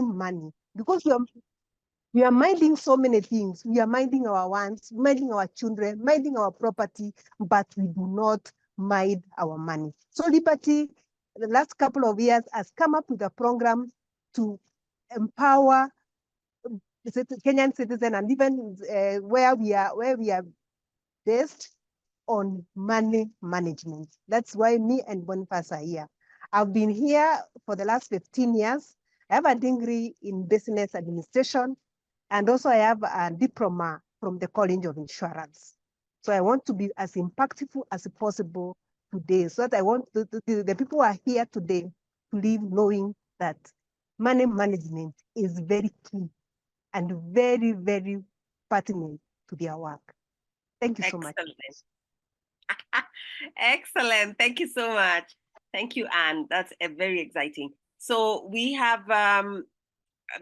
money, because we are minding so many things. We are minding our wants, minding our children, minding our property, but we do not mind our money. So Liberty, the last couple of years, has come up with a program to empower Kenyan citizens, and even where we are based on money management. That's why me and Boniface are here. I've been here for the last 15 years. I have a degree in business administration, and also I have a diploma from the College of Insurance. So I want to be as impactful as possible today, so that I want the people who are here today to live knowing that money management is very key and very, very pertinent to their work. Thank you so much. Excellent. Thank you so much. Thank you, Anne. That's very exciting. So we have,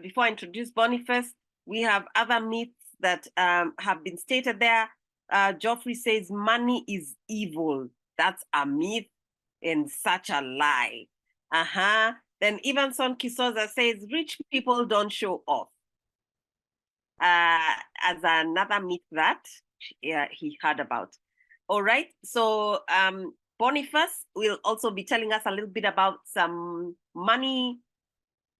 before I introduce Boniface, we have other myths that have been stated there. Geoffrey says money is evil. That's a myth and such a lie. Then Evanson Kisoza says rich people don't show off. As another myth that he heard about. All right, so Boniface will also be telling us a little bit about some money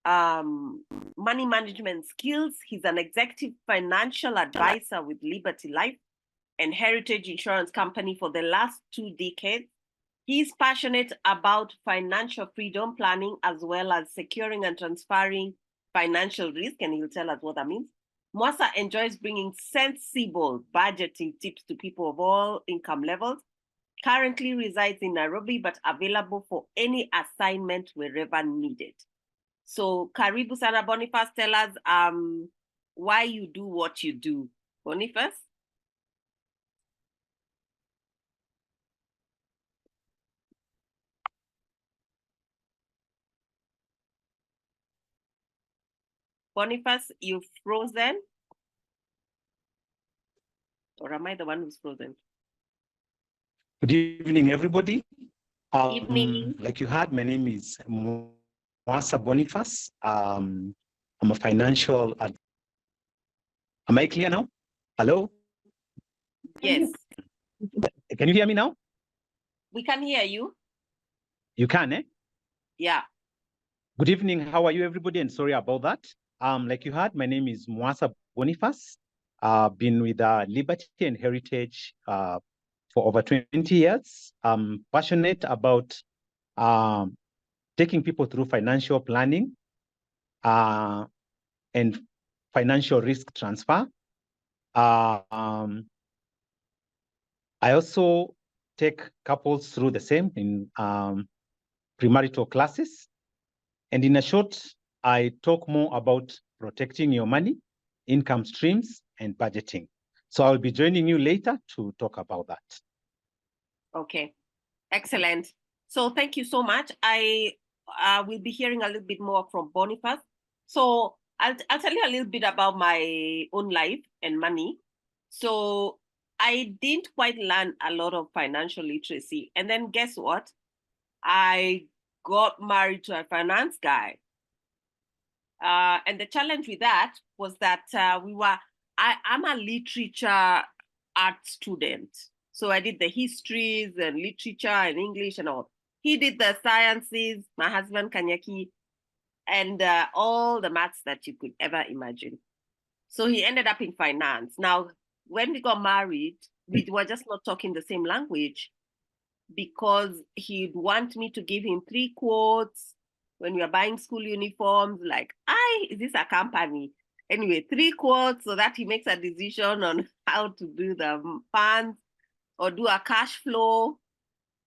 management skills. He's an executive financial advisor with Liberty Life and Heritage Insurance Company for the last 2 decades. He's passionate about financial freedom planning, as well as securing and transferring financial risk, and he'll tell us what that means. Mwasa enjoys bringing sensible budgeting tips to people of all income levels. Currently resides in Nairobi, but available for any assignment wherever needed. So karibu sana Boniface, tell us why you do what you do. Boniface? Boniface, you've frozen? Or am I the one who's frozen? Good evening, everybody. Evening. Like you heard, my name is Mwasa Boniface. I'm a financial advisor. Am I clear now? Hello? Yes. Can you hear me now? We can hear you. You can, eh? Yeah. Good evening. How are you, everybody? And sorry about that. Like you heard, my name is Mwasa Boniface. I've been with Liberty and Heritage for over 20 years. I'm passionate about taking people through financial planning and financial risk transfer. I also take couples through the same in premarital classes. And in a short, I talk more about protecting your money, income streams, and budgeting. So I'll be joining you later to talk about that. Okay, excellent. So thank you so much. I will be hearing a little bit more from Boniface. So I'll tell you a little bit about my own life and money. So I didn't quite learn a lot of financial literacy. And then guess what? I got married to a finance guy. And the challenge with that was that I'm a literature art student. So I did the histories and literature and English and all. He did the sciences, my husband Kanyaki, and all the maths that you could ever imagine. So he ended up in finance. Now, when we got married, we were just not talking the same language, because he'd want me to give him 3 quotes when we were buying school uniforms, like, is this a company? Anyway, 3 quotes so that he makes a decision on how to do the funds or do a cash flow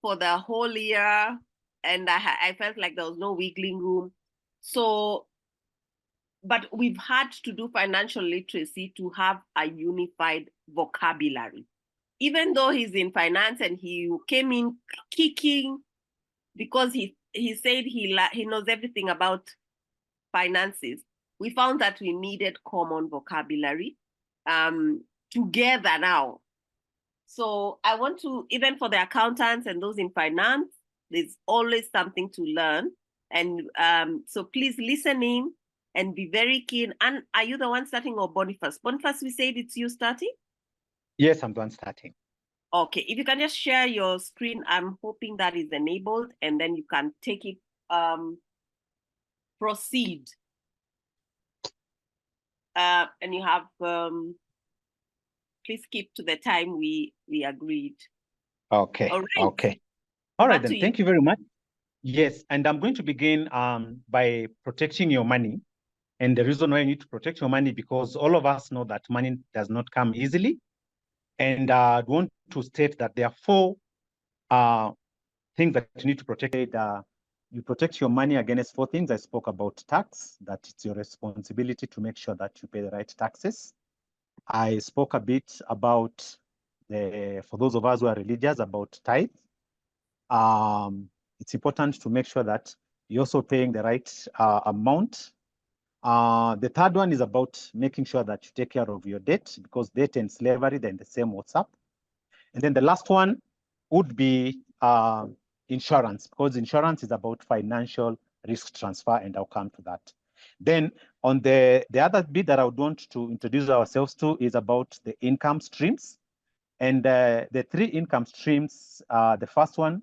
for the whole year. And I felt like there was no wiggling room. So, but we've had to do financial literacy to have a unified vocabulary. Even though he's in finance and he came in kicking because he said he knows everything about finances, we found that we needed common vocabulary together now. So I want to, even for the accountants and those in finance, there's always something to learn. And so please listen in and be very keen. And are you the one starting or Boniface? Boniface, we said it's you starting? Yes, I'm the one starting. Okay, if you can just share your screen, I'm hoping that is enabled, and then you can take it, proceed. And you have, please keep to the time we agreed. Okay. All right. Okay. All right, then. You. Thank you very much. Yes, and I'm going to begin by protecting your money. And the reason why you need to protect your money, because all of us know that money does not come easily. And I want to state that there are 4 things that you need to protect. You protect your money against 4 things. I spoke about tax, that it's your responsibility to make sure that you pay the right taxes. I spoke a bit about, for those of us who are religious, about tithe. It's important to make sure that you're also paying the right amount. The third one is about making sure that you take care of your debt, because debt and slavery, they're in the same WhatsApp. And then the last one would be insurance, because insurance is about financial risk transfer, and I'll come to that. Then on the other bit that I would want to introduce ourselves to is about the income streams. And the 3 income streams, the first one,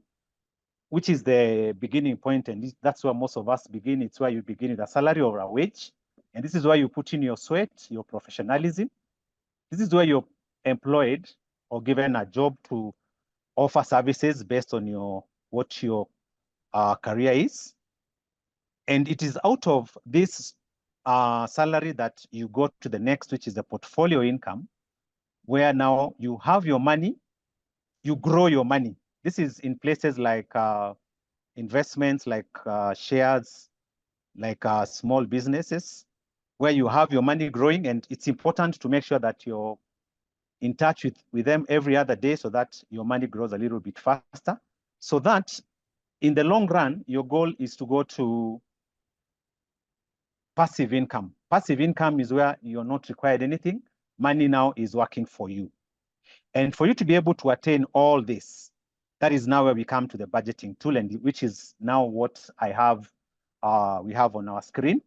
which is the beginning point, and that's where most of us begin. It's where you begin with a salary or a wage. And this is where you put in your sweat, your professionalism. This is where you're employed or given a job to offer services based on what your career is. And it is out of this salary that you go to the next, which is the portfolio income, where now you have your money, you grow your money. This is in places like investments, like shares, like small businesses, where you have your money growing. And it's important to make sure that you're in touch with them every other day, so that your money grows a little bit faster, so that in the long run, your goal is to go to passive income. Passive income is where you're not required anything. Money now is working for you. And for you to be able to attain all this, that is now where we come to the budgeting tool, and which is now what we have on our screen.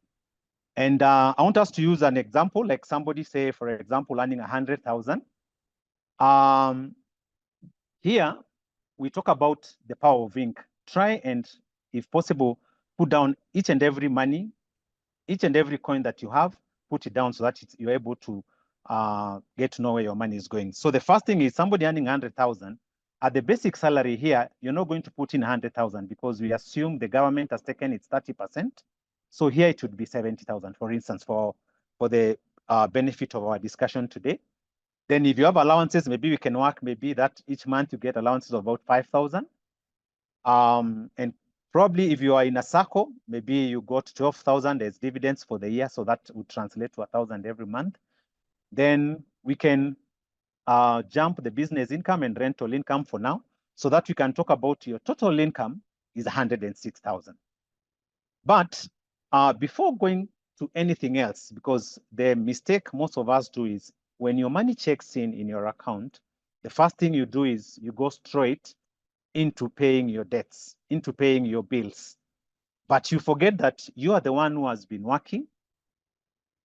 And I want us to use an example, like somebody say, for example, earning 100,000. Here, we talk about the power of ink. Try and, if possible, put down each and every money, each and every coin that you have, put it down so that you're able to get to know where your money is going. So the first thing is somebody earning 100,000. At the basic salary here, you're not going to put in 100,000, because we assume the government has taken its 30%. So here it would be 70,000, for instance, for the benefit of our discussion today. Then if you have allowances, maybe we can work maybe that each month you get allowances of about 5,000. And probably if you are in a SACCO, maybe you got 12,000 as dividends for the year. So that would translate to 1,000 every month. Then we can jump the business income and rental income for now, so that we can talk about your total income is 106,000. But before going to anything else, because the mistake most of us do is when your money checks in your account, the first thing you do is you go straight into paying your debts, into paying your bills. But you forget that you are the one who has been working,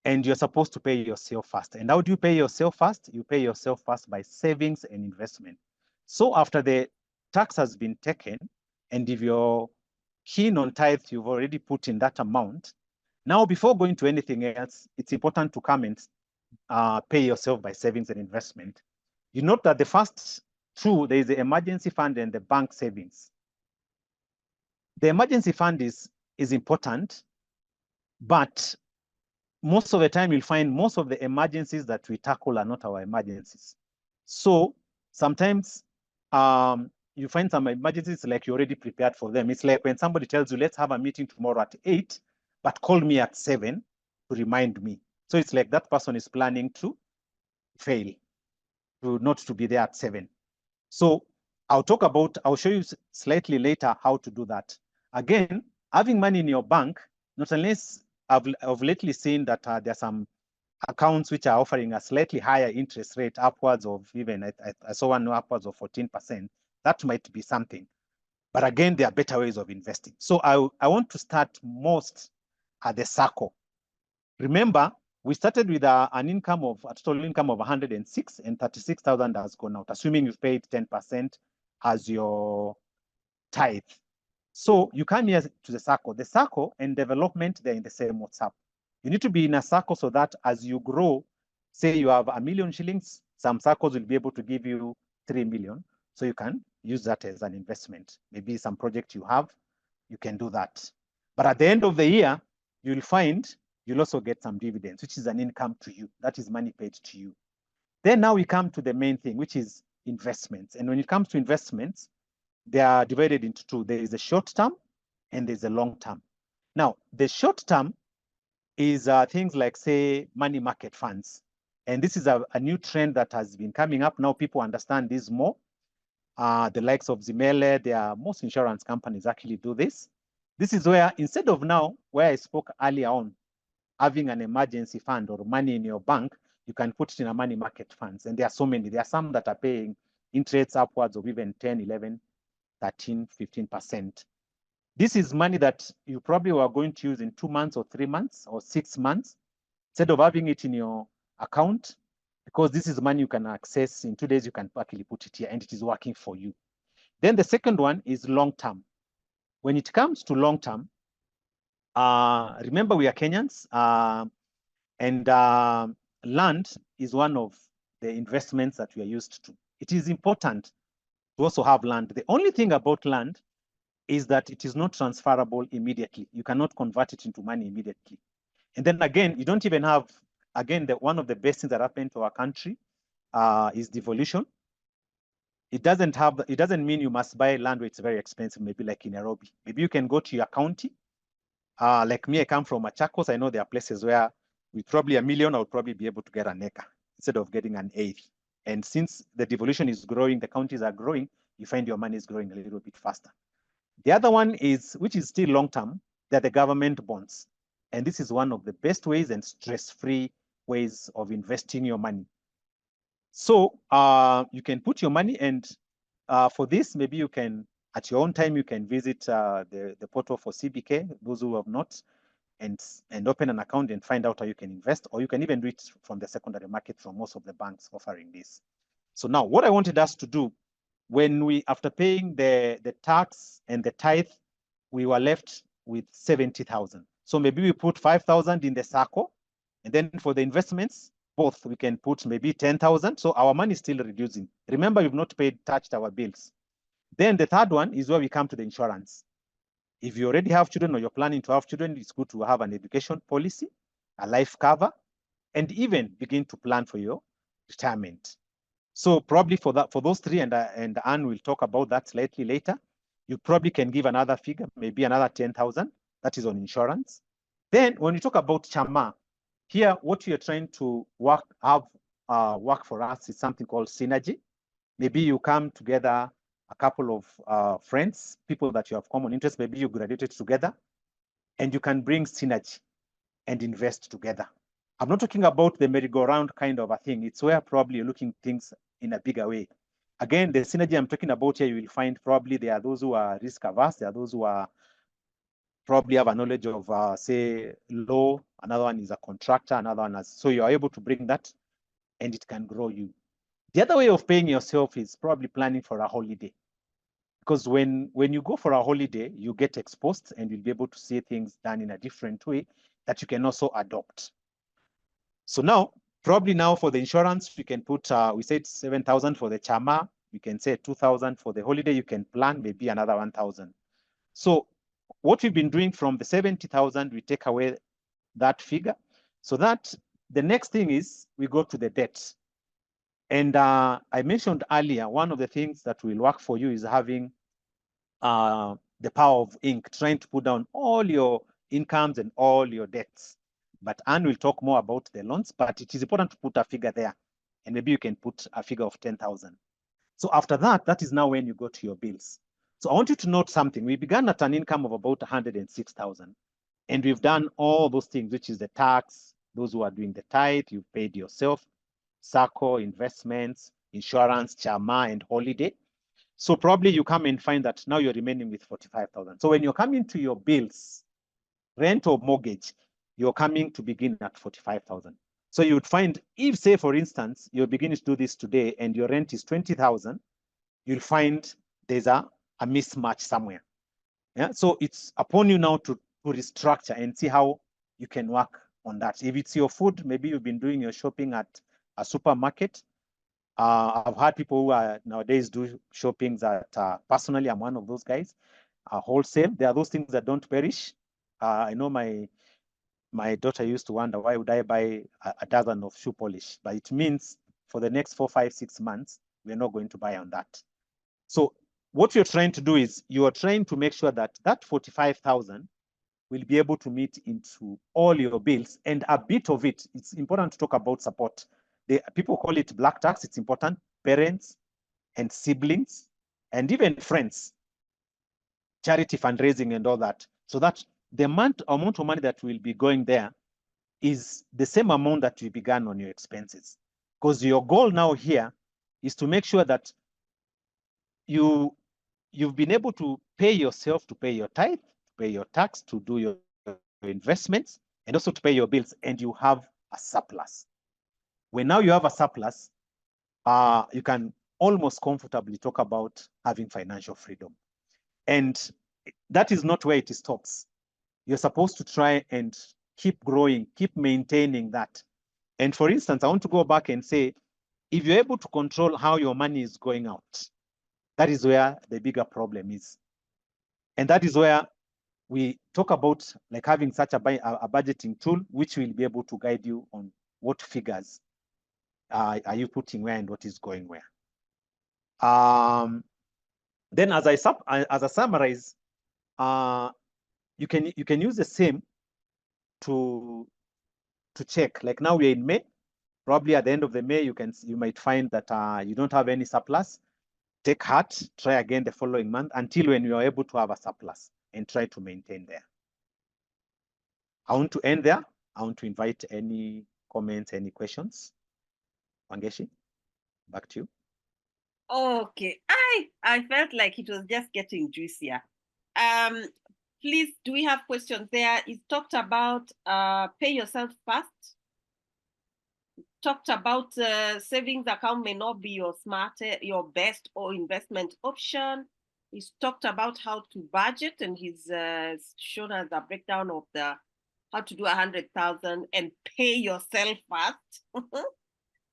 and you're supposed to pay yourself first. And how do you pay yourself first? You pay yourself first by savings and investment. So after the tax has been taken, and if you're keen on tithe, you've already put in that amount. Now, before going to anything else, it's important to come and pay yourself by savings and investment. You note that the first 2, there is the emergency fund and the bank savings. The emergency fund is important, but most of the time you'll find most of the emergencies that we tackle are not our emergencies. So sometimes you find some emergencies like you're already prepared for them. It's like when somebody tells you, let's have a meeting tomorrow at 8, but call me at 7 to remind me. So it's like that person is planning to fail, not to be there at 7. So I'll show you slightly later how to do that. Again, having money in your bank, not unless I've lately seen that there are some accounts which are offering a slightly higher interest rate, upwards of even, I saw one upwards of 14%. That might be something. But again, there are better ways of investing. So I want to start most at the SACCO. remember, we started with a total income of 106, and 36,000 has gone out, assuming you've paid 10% as your tithe. So you come here to the SACCO. The SACCO and development, they're in the same WhatsApp. You need to be in a SACCO so that as you grow, say you have 1 million shillings, some SACCOs will be able to give you 3 million. So you can use that as an investment. Maybe some project you have, you can do that. But at the end of the year, you'll find you'll also get some dividends, which is an income to you. That is money paid to you. Then now we come to the main thing, which is investments. And when it comes to investments, they are divided into two. There is a short term and there's a long term. Now, the short term is things like, say, money market funds. And this is a new trend that has been coming up. Now people understand this more. The likes of Zimele, most insurance companies actually do this. This is where, instead of now, where I spoke earlier on, having an emergency fund or money in your bank, you can put it in a money market funds. And there are so many. There are some that are paying interest upwards of even 10, 11, 13, 15%. This is money that you probably were going to use in 2 months or 3 months or 6 months, instead of having it in your account, because this is money you can access in 2 days, you can actually put it here and it is working for you. Then the second one is long-term. When it comes to long-term, remember we are Kenyans, and land is one of the investments that we are used to. It is important to also have land. The only thing about land is that it is not transferable immediately. You cannot convert it into money immediately. And then again, you don't even have, again, one of the best things that happened to our country is devolution. It doesn't mean you must buy land where it's very expensive, maybe like in Nairobi. Maybe you can go to your county. Like me, I come from Machakos. I know there are places where with probably $1 million, I would probably be able to get an acre instead of getting an eighth. And since the devolution is growing, the counties are growing, you find your money is growing a little bit faster. The other one is, which is still long-term, they're the government bonds. And this is one of the best ways and stress-free ways of investing your money. So you can put your money, and for this, maybe you can, at your own time, you can visit the portal for CBK, those who have not, and open an account and find out how you can invest, or you can even do it from the secondary market from most of the banks offering this. So now what I wanted us to do, when we, after paying the tax and the tithe, we were left with 70,000. So maybe we put 5,000 in the SACCO, and then for the investments, both we can put maybe 10,000. So our money is still reducing. Remember, we've not touched our bills. Then the third one is where we come to the insurance. If you already have children or you're planning to have children, it's good to have an education policy, a life cover, and even begin to plan for your retirement. So probably for those three, and Anne will talk about that slightly later, you probably can give another figure, maybe another 10,000. That is on insurance. Then when you talk about chama, here what you're trying to work for us is something called synergy. Maybe you come together, a couple of friends, people that you have common interests, maybe you graduated together, and you can bring synergy and invest together. I'm not talking about the merry-go-round kind of a thing. It's where probably you're looking things in a bigger way. Again, the synergy I'm talking about here, you will find probably there are those who are risk averse, there are those who are probably have a knowledge of, say, law, another one is a contractor, another one has, so you are able to bring that and it can grow you. The other way of paying yourself is probably planning for a holiday. Because when you go for a holiday, you get exposed and you'll be able to see things done in a different way that you can also adopt. So now, probably now for the insurance, we can put, we said 7,000 for the chama, we can say 2,000 for the holiday, you can plan maybe another 1,000. So what we've been doing from the 70,000, we take away that figure. So that the next thing is we go to the debt. And I mentioned earlier, one of the things that will work for you is having the power of ink, trying to put down all your incomes and all your debts. But Anne will talk more about the loans, but it is important to put a figure there. And maybe you can put a figure of 10,000. So after that, that is now when you go to your bills. So I want you to note something. We began at an income of about 106,000. And we've done all those things, which is the tax, those who are doing the tithe, you've paid yourself, SACCO, investments, insurance, chama, and holiday. So probably you come and find that now you're remaining with 45,000. So when you're coming to your bills, rent or mortgage, you're coming to begin at 45,000. So you would find, if say, for instance, you're beginning to do this today and your rent is 20,000, you'll find there's a mismatch somewhere. Yeah. So it's upon you now to restructure and see how you can work on that. If it's your food, maybe you've been doing your shopping at a supermarket. I've had people who are nowadays do shoppings at, personally, I'm one of those guys, wholesale. There are those things that don't perish. I know my daughter used to wonder, why would I buy a dozen of shoe polish? But it means for the next 4, 5, 6 months, we're not going to buy on that. So what you're trying to do is you are trying to make sure that that 45,000 will be able to meet into all your bills, and a bit of it, it's important to talk about support. People call it black tax. It's important. Parents and siblings and even friends, charity fundraising and all that. So that the amount of money that will be going there is the same amount that you began on your expenses. Because your goal now here is to make sure that you've been able to pay yourself to pay your tithe, to pay your tax, to do your investments, and also to pay your bills, and you have a surplus. When now you have a surplus, you can almost comfortably talk about having financial freedom. And that is not where it stops. You're supposed to try and keep growing, keep maintaining that. And for instance, I want to go back and say, if you're able to control how your money is going out, that is where the bigger problem is. And that is where we talk about like having such a budgeting tool, which will be able to guide you on what figures are you putting where and what is going where. Then as I summarize, you can use the same to check. Like now we're in May. Probably at the end of the May, you might find that you don't have any surplus. Take heart, try again the following month until when you are able to have a surplus, and try to maintain there. I want to end there. I want to invite any comments, any questions. Wangeshi, back to you. Okay, I felt like it was just getting juicier. Please, do we have questions there? It talked about pay yourself first. Talked about savings account may not be your best or investment option. He's talked about how to budget, and he's shown us a breakdown of how to do 100,000 and pay yourself first.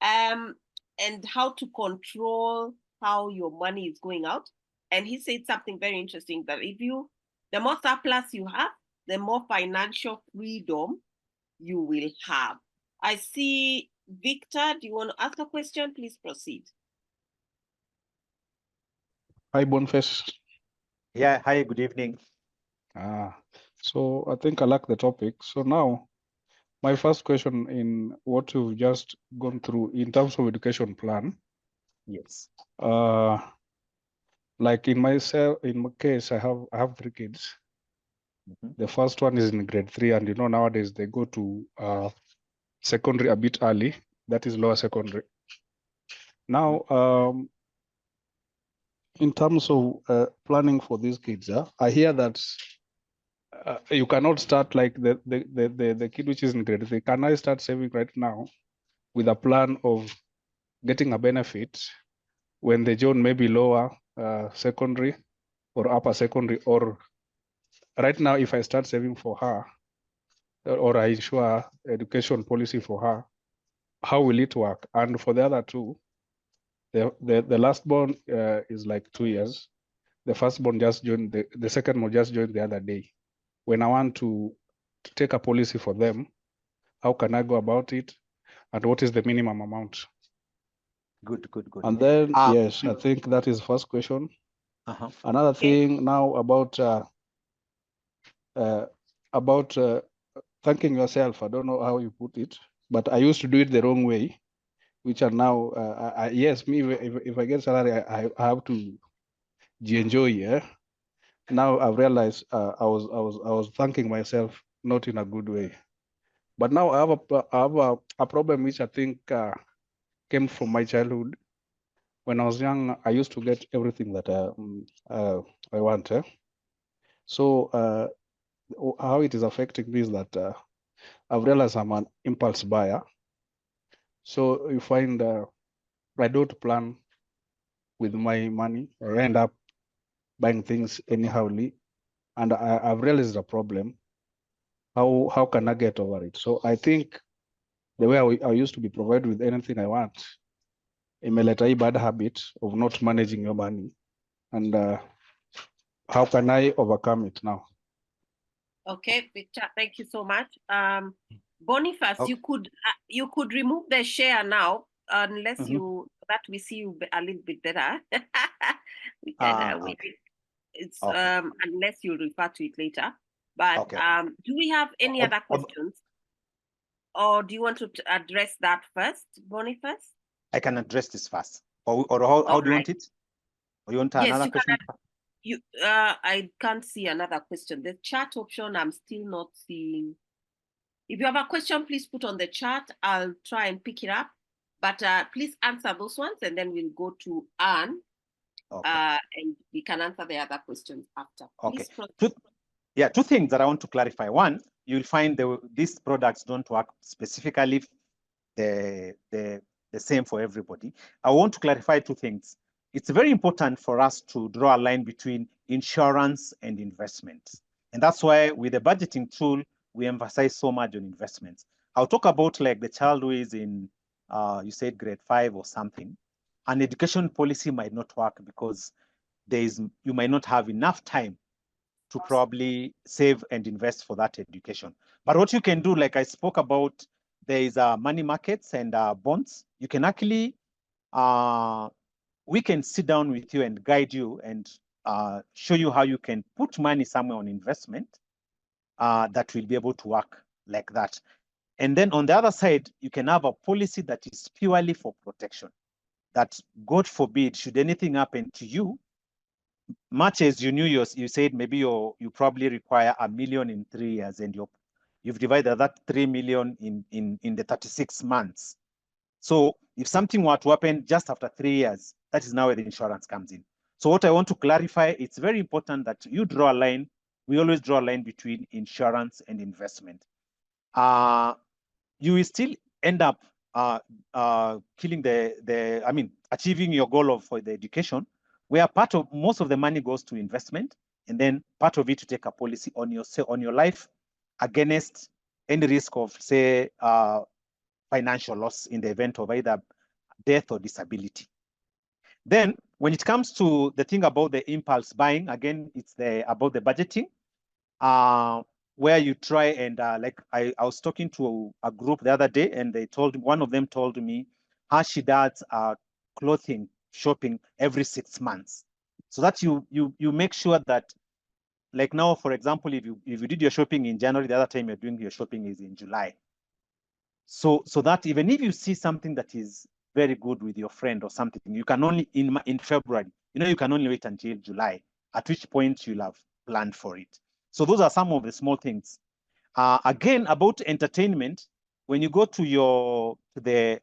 And how to control how your money is going out. And he said something very interesting, that the more surplus you have, the more financial freedom you will have. I see Victor, do you want to ask a question? Please proceed. Hi, Boniface. Yeah, hi, good evening. So I think I like the topic. So now, my first question in what you've just gone through in terms of education plan. Yes. Like in my case, I have 3 kids. Mm-hmm. The first one is in grade 3, and nowadays they go to secondary a bit early. That is lower secondary. Now, in terms of planning for these kids, I hear that you cannot start like the kid which is in grade 3. Can I start saving right now with a plan of getting a benefit when they join maybe lower secondary or upper secondary? Or right now, if I start saving for her, or I ensure education policy for her, how will it work? And for the other two, the last born is like 2 years. The first born just joined, the second one just joined the other day. When I want to take a policy for them, how can I go about it? And what is the minimum amount? Good. And then, yes, I think that is first question. Another thing now about thanking yourself. I don't know how you put it, but I used to do it the wrong way, which are now, yes, me, if I get salary, I have to enjoy, yeah. Now I've realized I was thanking myself not in a good way. But now I have a problem which I think came from my childhood. When I was young, I used to get everything that I want. So how it is affecting me is that I've realized I'm an impulse buyer. So you find I don't plan with my money, or end up buying things anyhowly. And I've realized the problem. How can I get over it? So I think the way I used to be provided with anything I want, imeleta hii bad habit of not managing your money. And how can I overcome it now? Okay, Victor, thank you so much. Boniface, Okay. you could remove the share now, unless Mhm. you that we see you a little bit better. We can Okay. it's Okay. unless you refer to it later. But Okay. do we have any other questions, or do you want to address that first, Boniface? I can address this first. Or how do you want it? Or you want Yes, another you question? I can't see another question. The chat option, I'm still not seeing. If you have a question, please put on the chat. I'll try and pick it up. But please answer those ones, and then we'll go to Anne, Okay. and we can answer the other questions after. Okay. Please Two things that I want to clarify. One, you'll find these products don't work specifically the same for everybody. I want to clarify two things. It's very important for us to draw a line between insurance and investment. And that's why with the budgeting tool, we emphasize so much on investments. I'll talk about like the child who is in, you said grade 5 or something. An education policy might not work because you might not have enough time to probably save and invest for that education. But what you can do, like I spoke about, there is money markets and bonds. You can actually, we can sit down with you and guide you and show you how you can put money somewhere on investment that will be able to work like that. And then on the other side, you can have a policy that is purely for protection. That God forbid, should anything happen to you, much as you knew you said maybe you probably require $1 million in 3 years, and you've divided that 3 million in the 36 months. So if something were to happen just after 3 years, that is now where the insurance comes in. So what I want to clarify, it's very important that you draw a line. We always draw a line between insurance and investment. You will still end up achieving your goal for the education, where most of the money goes to investment, and then part of it to take a policy on your life against any risk of, say, financial loss in the event of either death or disability. Then when it comes to the thing about the impulse buying, again, it's about the budgeting, where you try and like I was talking to a group the other day, and one of them told me how she does clothing shopping every 6 months, so that you make sure that, like now, for example, if you did your shopping in January, the other time you're doing your shopping is in July. So that even if you see something that is very good with your friend or something, you can only in February, you can only wait until July, at which point you'll have planned for it. So those are some of the small things. Again, about entertainment, when you go to the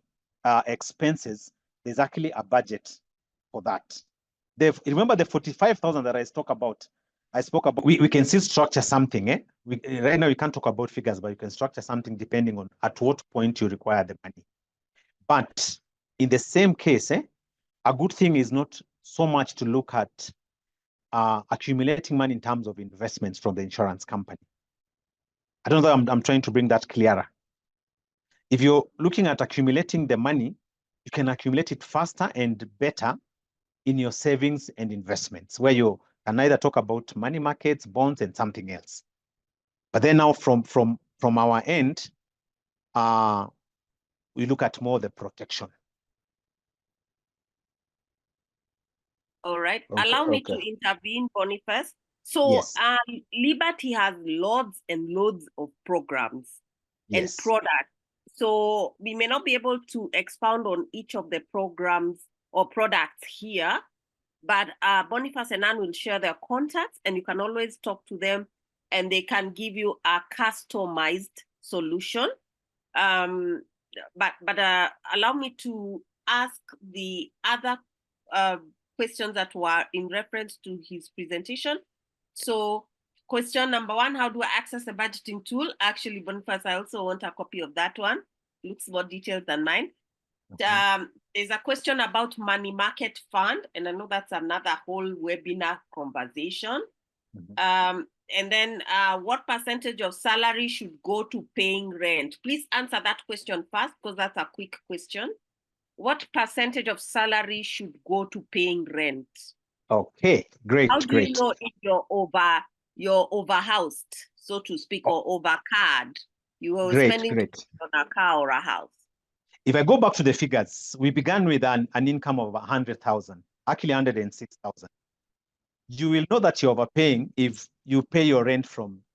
expenses, there's actually a budget for that. Remember the 45,000 that I spoke about. We can still structure something. Right now, we can't talk about figures, but you can structure something depending on at what point you require the money. But in the same case, a good thing is not so much to look at accumulating money in terms of investments from the insurance company. I don't know if I'm trying to bring that clearer. If you're looking at accumulating the money, you can accumulate it faster and better in your savings and investments, where you can either talk about money markets, bonds, and something else. But then now from our end, we look at more the protection. All right. Okay, Allow me to intervene, Boniface. So Yes. Liberty has loads and loads of programs and Yes. products. So we may not be able to expound on each of the programs or products here, but Boniface and Anne will share their contacts, and you can always talk to them, and they can give you a customized solution. But allow me to ask the other questions that were in reference to his presentation. So question number 1, how do I access the budgeting tool? Actually, Boniface, I also want a copy of that one. Looks more detailed than mine. Okay. There's a question about money market fund, and I know that's another whole webinar conversation. And then what percentage of salary should go to paying rent? Please answer that question first, because that's a quick question. What percentage of salary should go to paying rent? Okay, great, How do great. you know if you're overhoused, so to speak, or overcard? You are Great, spending great. on a car or a house. If I go back to the figures, we began with an income of 100,000, actually 106,000. You will know that you're overpaying if you pay your rent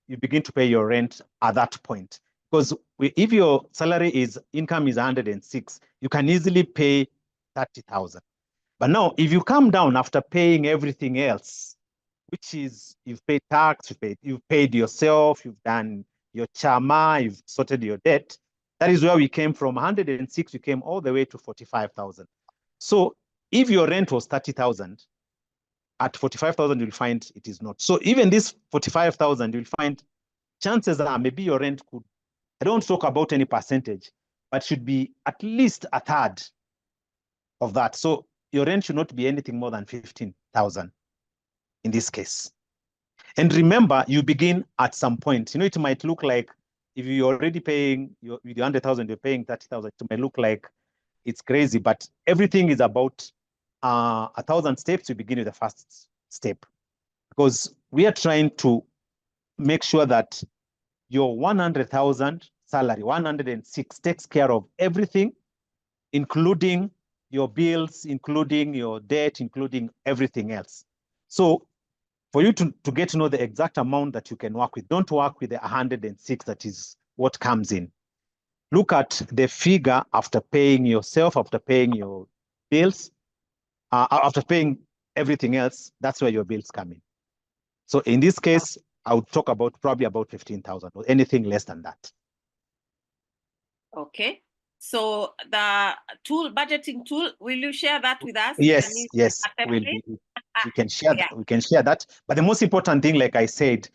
you begin to pay your rent at that point. Because if your income is 106, you can easily pay 30,000. But now, if you come down after paying everything else, which is you've paid tax, you've paid yourself, you've done your chama, you've sorted your debt, that is where we came from 106, we came all the way to 45,000. So if your rent was 30,000, at 45,000, you'll find it is not. So even this 45,000, you'll find chances are maybe your rent could, I don't talk about any percentage, but should be at least a third of that. So your rent should not be anything more than 15,000 in this case. And remember, you begin at some point. You know, it might look like if you're already paying with your 100,000, you're paying 30,000. It may look like it's crazy, but everything is about 1,000 steps. You begin with the first step, because we are trying to make sure that your 100,000 salary, 106, takes care of everything, including your bills, including your debt, including everything else. So for you to get to know the exact amount that you can work with, don't work with the 106 that is what comes in. Look at the figure after paying yourself, after paying your bills, after paying everything else, that's where your bills come in. So in this case, I would talk about probably about 15,000 or anything less than that. Okay. So the budgeting tool, will you share that with us? Yes, yes, we can share that. We can share that. But the most important thing, like I said,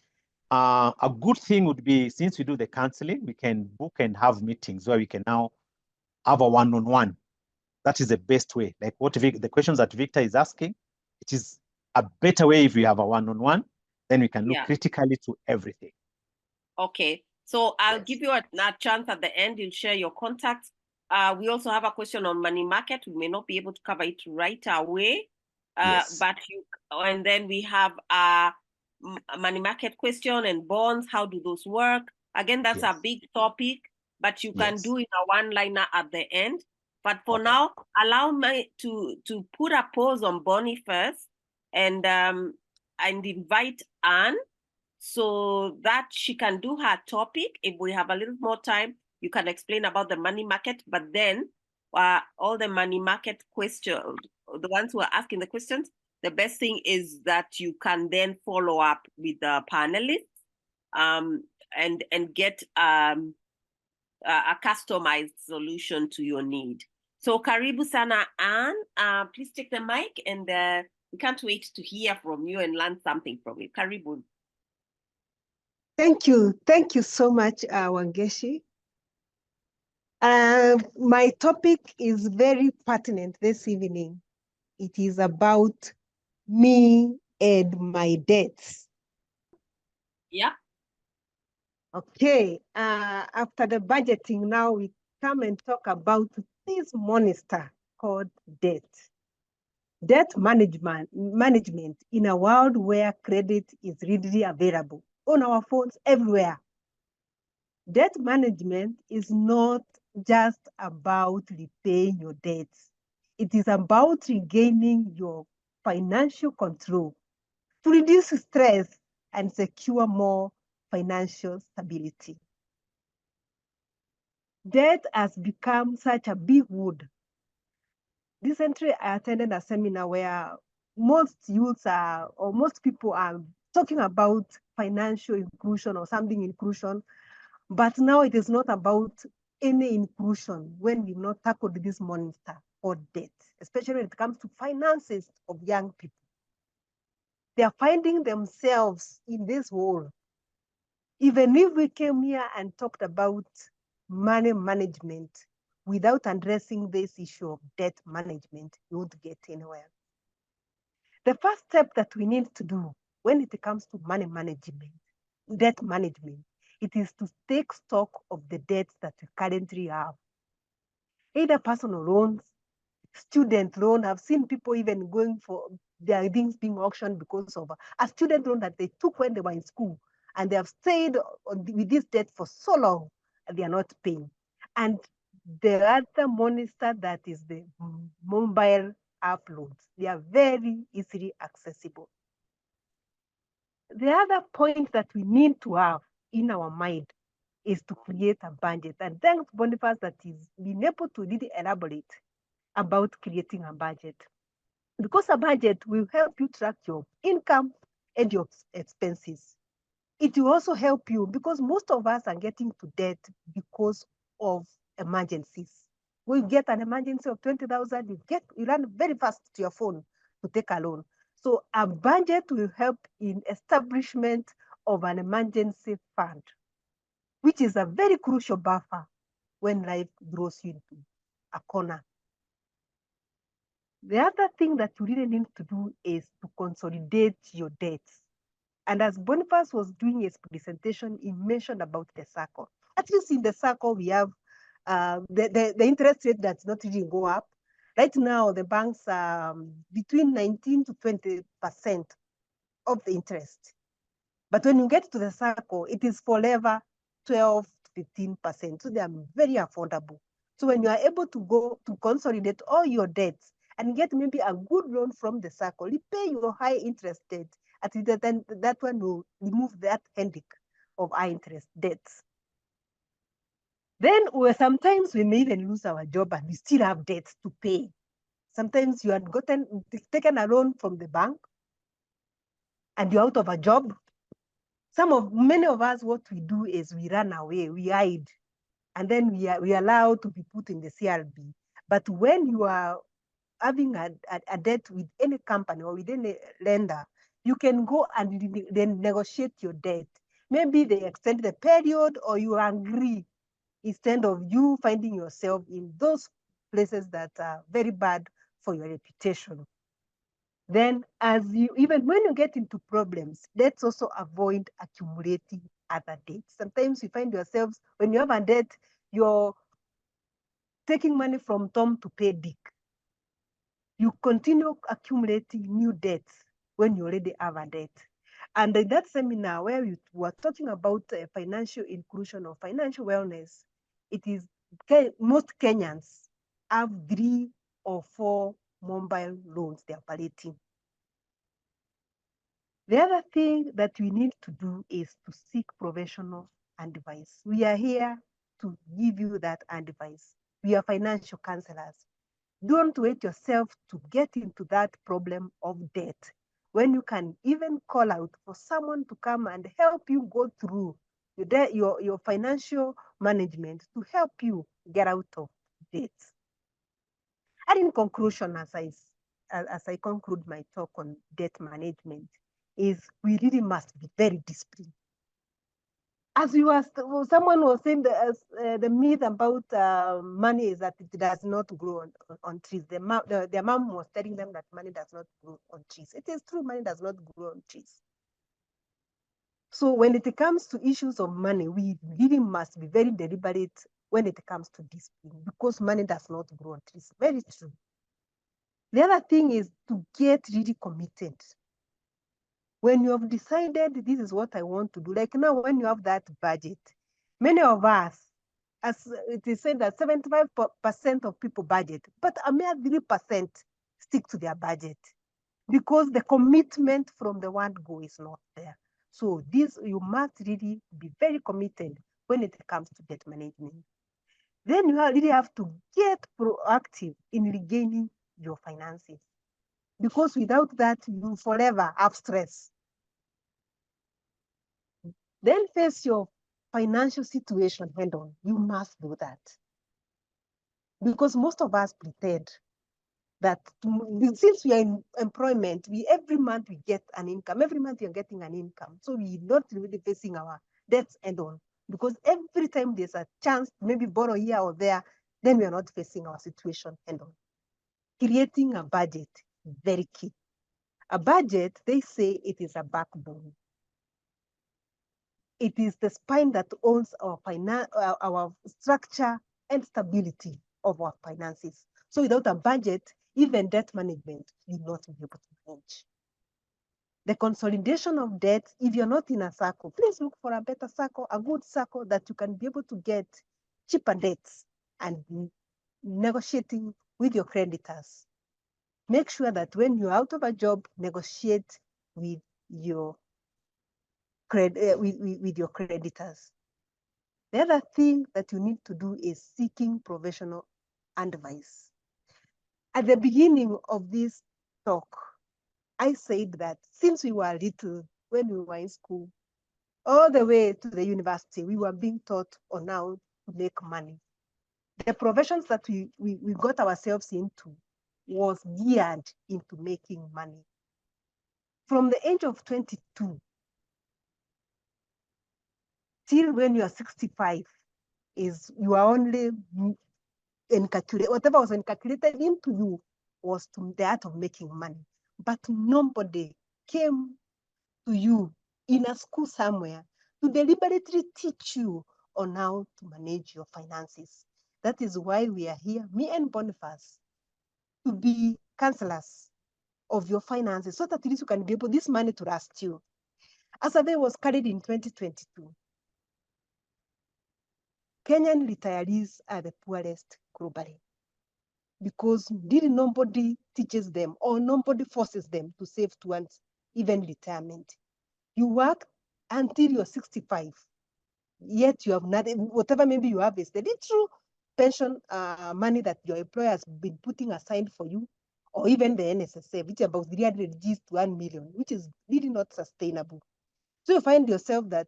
a good thing would be, since we do the counseling, we can book and have meetings where we can now have a one-on-one. That is the best way. Like the questions that Victor is asking, it is a better way if we have a one-on-one, then we can look critically to everything. Okay. So I'll give you a chance at the end. You'll share your contacts. We also have a question on money market. We may not be able to cover it right away, but and then we have a money market question and bonds. How do those work? Again, that's a big topic, but you can do in a one-liner at the end. But for now, allow me to put a pause on Boniface and invite Anne, so that she can do her topic. If we have a little more time, you can explain about the money market, but then all the money market questions, the ones who are asking the questions, the best thing is that you can then follow up with the panelists and get a customized solution to your need. So karibu sana, Anne. Please take the mic, and we can't wait to hear from you and learn something from you. Karibu. Thank you. Thank you so much, Wangeshi. My topic is very pertinent this evening. It is about me and my debts. Yeah. Okay. After the budgeting, now we come and talk about this monster called debt. Debt management in a world where credit is readily available on our phones everywhere. Debt management is not just about repaying your debts. It is about regaining your financial control to reduce stress and secure more financial stability. Debt has become such a big word. Recently, I attended a seminar where most youths or most people are talking about financial inclusion or something inclusion, but now it is not about any inclusion when we've not tackled this monster or debt, especially when it comes to finances of young people. They are finding themselves in this hole. Even if we came here and talked about money management without addressing this issue of debt management, you won't get anywhere. The first step that we need to do when it comes to money management, debt management, it is to take stock of the debts that we currently have. Either personal loans, student loan. I've seen people even going for their things being auctioned because of a student loan that they took when they were in school, and they have stayed with this debt for so long and they are not paying. And the other monster that is the mobile app loans. They are very easily accessible. The other point that we need to have in our mind is to create a budget. And thanks Boniface that he's been able to really elaborate about creating a budget. Because a budget will help you track your income and your expenses. It will also help you because most of us are getting to debt because of emergencies. When you get an emergency of 20,000, you run very fast to your phone to take a loan. So a budget will help in establishment of an emergency fund, which is a very crucial buffer when life throws you into a corner. The other thing that you really need to do is to consolidate your debts. And as Boniface was doing his presentation, he mentioned about the SACCO. At least in the SACCO, we have the interest rate that's not really go up. Right now, the banks are between 19 to 20% of the interest. But when you get to the SACCO, it is forever 12 to 15%. So they are very affordable. So when you are able to go to consolidate all your debts and get maybe a good loan from the SACCO, repay your high interest debt, at least then that one will remove that headache of high interest debts. Then sometimes we may even lose our job and we still have debts to pay. Sometimes you had taken a loan from the bank and you're out of a job. Many of us, what we do is we run away, we hide, and then we are allowed to be put in the CRB. But when you are having a debt with any company or with any lender, you can go and then negotiate your debt. Maybe they extend the period or you agree instead of you finding yourself in those places that are very bad for your reputation. Then even when you get into problems, let's also avoid accumulating other debts. Sometimes you find yourselves, when you have a debt, you're taking money from Tom to pay Dick. You continue accumulating new debts when you already have a debt. And in that seminar where we were talking about financial inclusion or financial wellness, it is most Kenyans have 3 or 4 mobile loans they are operating. The other thing that we need to do is to seek professional advice. We are here to give you that advice. We are financial counselors. Don't wait yourself to get into that problem of debt when you can even call out for someone to come and help you go through your financial management to help you get out of debt. And in conclusion, as I conclude my talk on debt management, is we really must be very disciplined. As someone was saying, the myth about money is that it does not grow on trees. Their mom was telling them that money does not grow on trees. It is true, money does not grow on trees. So when it comes to issues of money, we really must be very deliberate when it comes to discipline, because money does not grow on trees. Very true. The other thing is to get really committed. When you have decided this is what I want to do, like now when you have that budget, many of us, as it is said that 75% of people budget, but a mere 3% stick to their budget because the commitment from the word go is not there. So you must really be very committed when it comes to debt management. Then you really have to get proactive in regaining your finances, because without that, you forever have stress. Then face your financial situation head on. You must do that. Because most of us pretend. that since we are in employment, every month we get an income. Every month we are getting an income. So we're not really facing our debts head on, because every time there's a chance to maybe borrow here or there, then we are not facing our situation head on. Creating a budget, very key. A budget, they say it is a backbone. It is the spine that owns our structure and stability of our finances. So without a budget, even debt management will not be able to manage. The consolidation of debt, if you're not in a SACCO, please look for a better SACCO, a good SACCO that you can be able to get cheaper debts and negotiating with your creditors. Make sure that when you're out of a job, negotiate with your with your creditors. The other thing that you need to do is seeking professional advice. At the beginning of this talk, I said that since we were little, when we were in school, all the way to the university, we were being taught on how to make money. The professions that we got ourselves into was geared into making money. From the age of 22 till when you are 65, is you are only incalculated. Whatever was incalculated into you was to the art of making money. But nobody came to you in a school somewhere to deliberately teach you on how to manage your finances. That is why we are here, me and Boniface, to be counselors of your finances, so that at least you can be able this money to last you. A survey was carried in 2022. Kenyan retirees are the poorest globally because nobody teaches them or nobody forces them to save towards even retirement. You work until you're 65, yet you have nothing, whatever maybe you have is the true pension money that your employer has been putting aside for you, or even the NSSF, which is about 300 Gs to 1 million, which is really not sustainable. So you find yourself that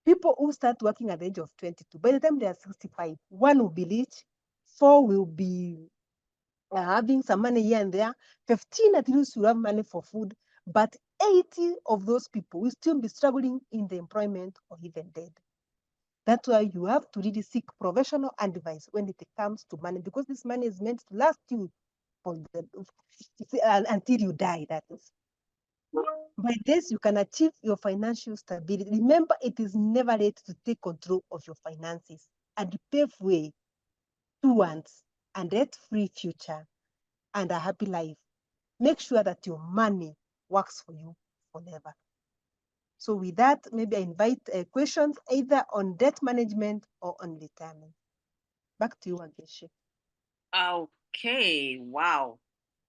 people who start working at the age of 22, by the time they are 65, 1 will be rich, 4 will be having some money here and there, 15 at least will have money for food, but 80 of those people will still be struggling in the employment or even dead. That's why you have to really seek professional advice when it comes to money, because this money is meant to last you for until you die, that is. By this, you can achieve your financial stability. Remember, it is never late to take control of your finances and pave way towards a debt-free future and a happy life. Make sure that your money works for you forever. So with that, maybe I invite questions either on debt management or on retirement. Back to you, Ageshi. Okay, wow.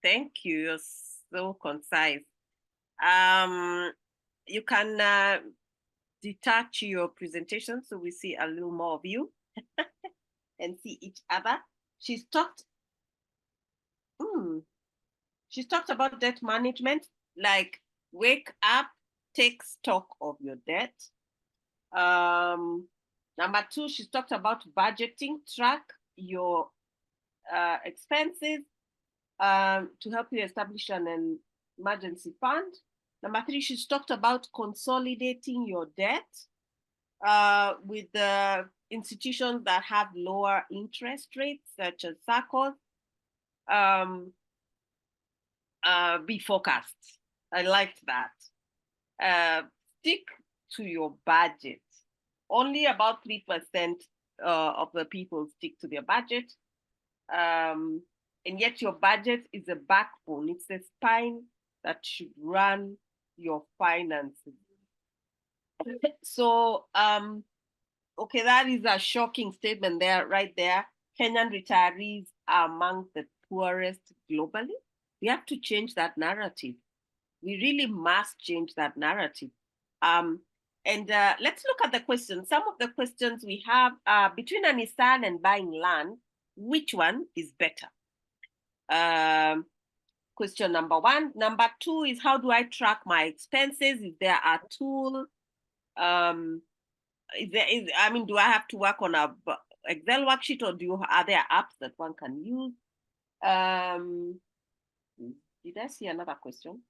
Thank you. You're so concise. You can detach your presentation so we see a little more of you and see each other. She's talked about debt management, like wake up, take stock of your debt. Number 2, she's talked about budgeting, track your expenses to help you establish an emergency fund. Number 3, she's talked about consolidating your debt with the institutions that have lower interest rates, such as SACCO. Be focused. I liked that. Stick to your budget. Only about 3% of the people stick to their budget. And yet your budget is a backbone. It's the spine that should run your finances. So, okay, that is a shocking statement there, right there. Kenyan retirees are among the poorest globally. We have to change that narrative. We really must change that narrative. And let's look at the questions. Some of the questions we have between a Nissan and buying land, which one is better? Question number 1. Number 2 is, how do I track my expenses? Is there a tool? Do I have to work on a Excel worksheet, or are there apps that one can use? Did I see another question?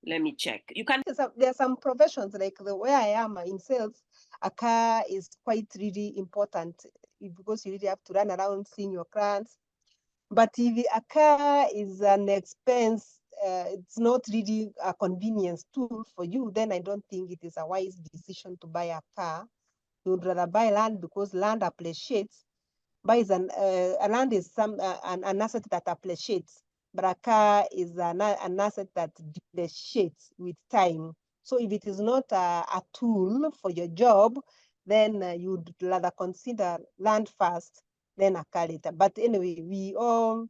Let me check. You can. There are some professions like the way I am in sales, a car is quite really important because you really have to run around seeing your clients. But if a car is an expense, it's not really a convenience tool for you, then I don't think it is a wise decision to buy a car. You would rather buy land because land appreciates. A land is an asset that appreciates, but a car is an asset that depreciates with time. So if it is not a tool for your job, then you'd rather consider land first, then a car later. But anyway, we all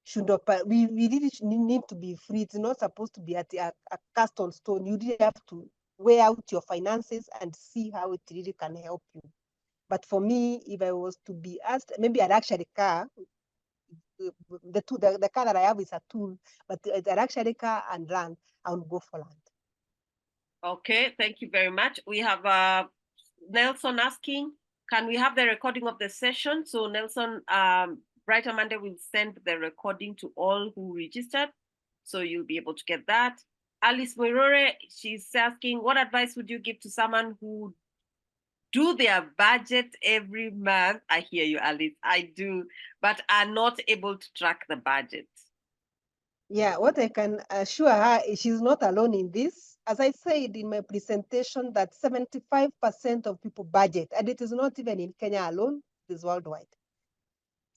should not, we really need to be free. It's not supposed to be at a cast on stone. You really have to weigh out your finances and see how it really can help you. But for me, if I was to be asked, maybe a luxury car, the car that I have is a tool, but a luxury car and land, I would go for land. Okay, thank you very much. We have Nelson asking, can we have the recording of the session? So Nelson, Brighter Monday will send the recording to all who registered, so you'll be able to get that. Alice Moirore, she's asking, what advice would you give to someone who do their budget every month? I hear you, Alice, I do, but are not able to track the budget. Yeah, what I can assure her is she's not alone in this. As I said in my presentation, that 75% of people budget, and it is not even in Kenya alone, it is worldwide.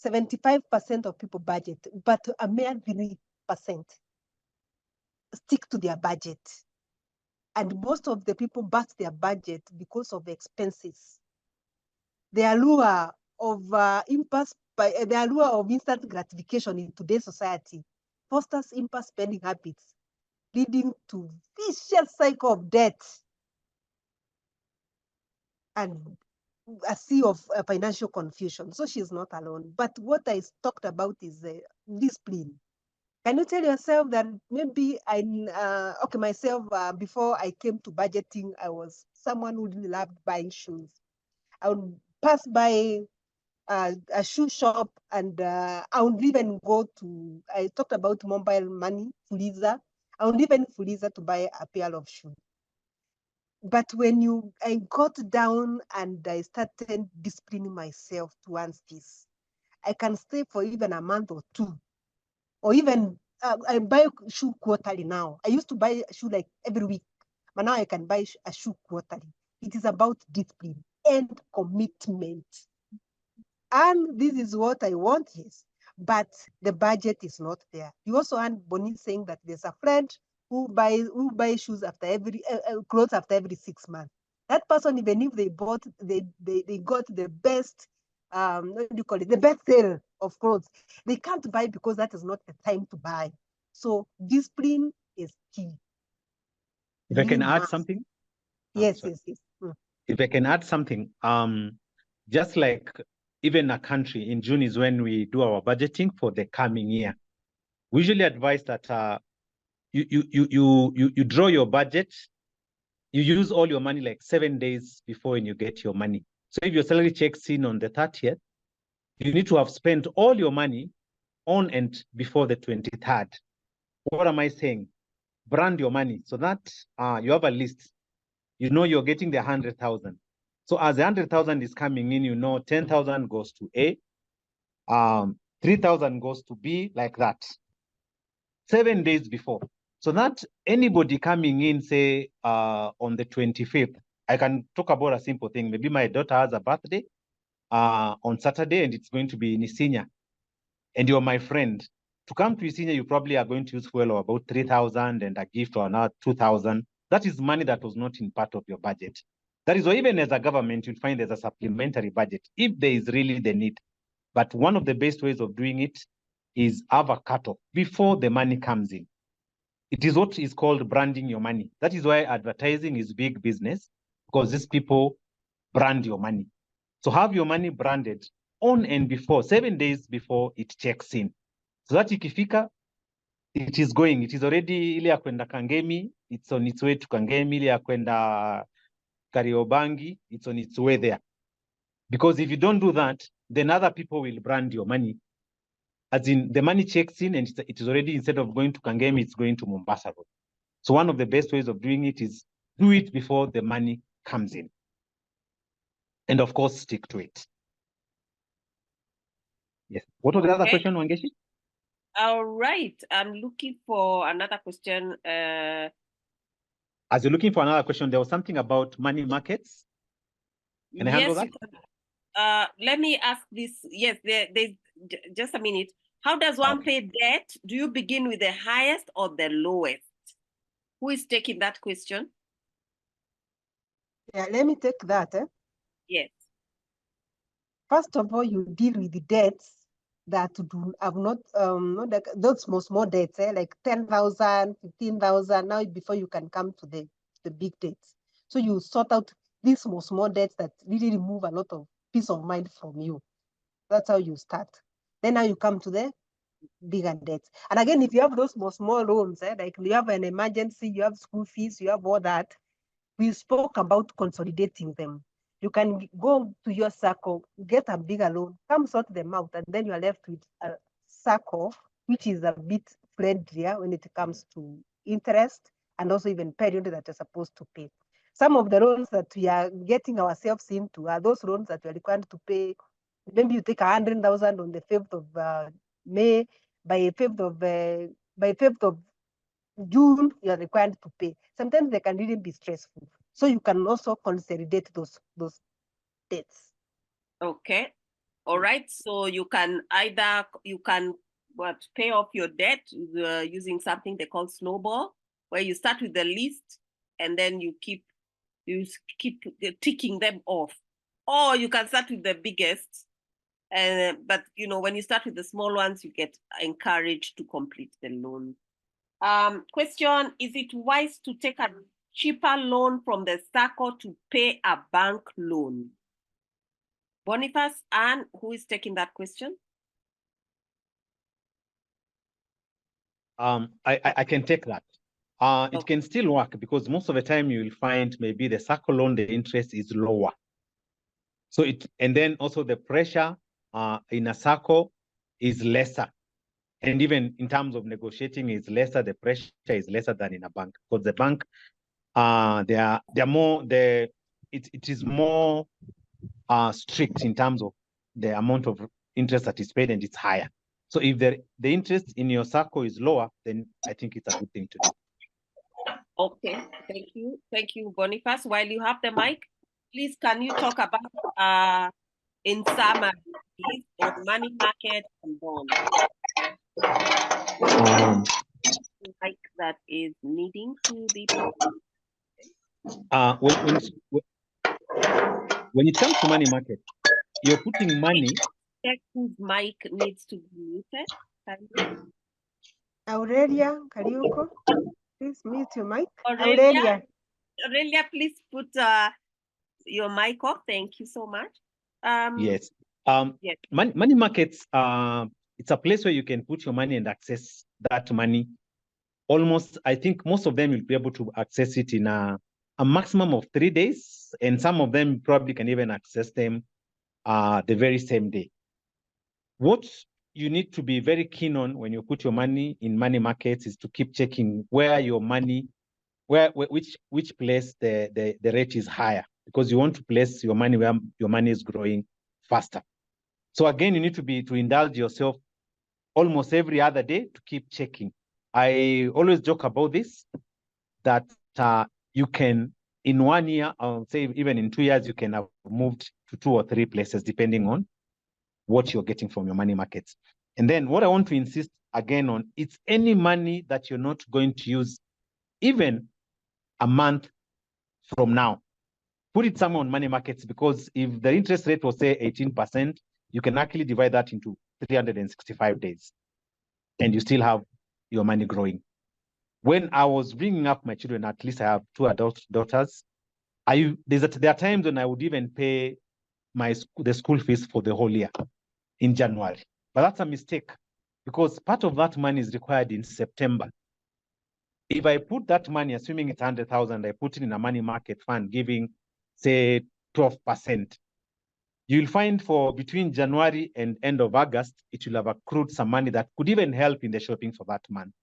75% of people budget, but a mere 3% stick to their budget. And most of the people bust their budget because of expenses. The allure of instant gratification in today's society fosters impulse spending habits, leading to vicious cycle of debt and a sea of financial confusion. So she's not alone. But what I talked about is discipline. Can you tell yourself that maybe before I came to budgeting, I was someone who really loved buying shoes. I would pass by a shoe shop and I would even I talked about mobile money, Fuliza. I would even Fuliza to buy a pair of shoes. But when I got down and I started disciplining myself towards this, I can stay for even a month or two, or even I buy shoe quarterly now. I used to buy a shoe like every week, but now I can buy a shoe quarterly. It is about discipline and commitment. And this is what I want, yes, but the budget is not there. You also heard Bonnie saying that there's a friend who buys shoes after clothes after every 6 months. That person, even if they got the best, what do you call it, the best sale of clothes, they can't buy because that is not the time to buy. So discipline is key. If I can add something? Yes. If I can add something, just like even a country in June is when we do our budgeting for the coming year. We usually advise that you draw your budget, you use all your money like 7 days before when you get your money. So if your salary checks in on the 30th, you need to have spent all your money on and before the 23rd. What am I saying? Brand your money so that you have a list. You know you're getting the 100,000. So as the 100,000 is coming in, you know 10,000 goes to A, 3,000 goes to B, like that. 7 days before. So that anybody coming in, say, on the 25th, I can talk about a simple thing. Maybe my daughter has a birthday on Saturday and it's going to be in Isinya. And you're my friend. To come to Isinya, you probably are going to use fuel of about 3,000 and a gift or another 2,000. That is money that was not in part of your budget. That is why even as a government, you'll find there's a supplementary budget if there is really the need. But one of the best ways of doing it is have a cutoff before the money comes in. It is what is called branding your money. That is why advertising is big business, because these people brand your money. So have your money branded on and before, 7 days before it checks in. So that ikifika, it is going. It is already ile ya kwenda Kangemi, it's on its way to Kangemi. Ile ya kwenda Kariobangi, it's on its way there. Because if you don't do that, then other people will brand your money as in the money checks in and it is already, instead of going to Kangemi, it's going to Mombasa Road. So one of the best ways of doing it is do it before the money comes in. And of course, stick to it. Yes. What was the other question, Wangeshi? All right. I'm looking for another question. As you're looking for another question, there was something about money markets. Can I handle that? Let me ask this. Yes, there's just a minute. How does one pay debt? Do you begin with the highest or the lowest? Who is taking that question? Yeah, let me take that. Yes. First of all, you deal with the debts that do have not like those small debts, like 10,000, 15,000. Now, before you can come to the big debts, so you sort out these small debts that really remove a lot of peace of mind from you. That's how you start. Then now you come to the bigger debts. And again, if you have those small loans, like you have an emergency, you have school fees, you have all that, we spoke about consolidating them. You can go to your SACCO, get a bigger loan, come sort them out, and then you are left with a SACCO, which is a bit friendlier when it comes to interest and also even period that you're supposed to pay. Some of the loans that we are getting ourselves into are those loans that we are required to pay. Maybe you take 100,000 on the 5th of May, by 5th of June, you are required to pay. Sometimes they can really be stressful. So you can also consolidate those debts. Okay. All right. So you can either pay off your debt using something they call snowball, where you start with the least and then you keep ticking them off. Or you can start with the biggest. But when you start with the small ones, you get encouraged to complete the loan. Question: is it wise to take a cheaper loan from the SACCO to pay a bank loan? Boniface, Anne, who is taking that question? I can take that. It can still work because most of the time you will find maybe the SACCO loan, the interest is lower. So and then also the pressure in a SACCO is lesser. And even in terms of negotiating is lesser, the pressure is lesser than in a bank. Because the bank, it is more strict in terms of the amount of interest that is paid, and it's higher. So if the interest in your SACCO is lower, then I think it's a good thing to do. Okay, thank you. Thank you, Boniface. While you have the mic, please can you talk about in summary of money market and bonds? Like that is needing to be when it comes to money market, you're putting money. Check whose mic needs to be muted. Aurelia Kariuko, please mute your mic. Aurelia, please put your mic off. Thank you so much. Yes. Yes. Money markets, it's a place where you can put your money and access that money. Almost, I think most of them will be able to access it in a maximum of 3 days, and some of them probably can even access them the very same day. What you need to be very keen on when you put your money in money markets is to keep checking where your money, which place the rate is higher, because you want to place your money where your money is growing faster. So again, you need to indulge yourself almost every other day to keep checking. I always joke about this, that you can, in 1 year, I'll say even in 2 years, you can have moved to 2 or 3 places, depending on what you're getting from your money markets. And then what I want to insist again on, it's any money that you're not going to use even a month from now. Put it somewhere on money markets, because if the interest rate was, say, 18%, you can actually divide that into 365 days, and you still have your money growing. When I was bringing up my children, at least I have 2 adult daughters, there are times when I would even pay the school fees for the whole year in January. But that's a mistake, because part of that money is required in September. If I put that money, assuming it's 100,000, I put it in a money market fund, giving, say, 12%, you'll find for between January and end of August, it will have accrued some money that could even help in the shopping for that month.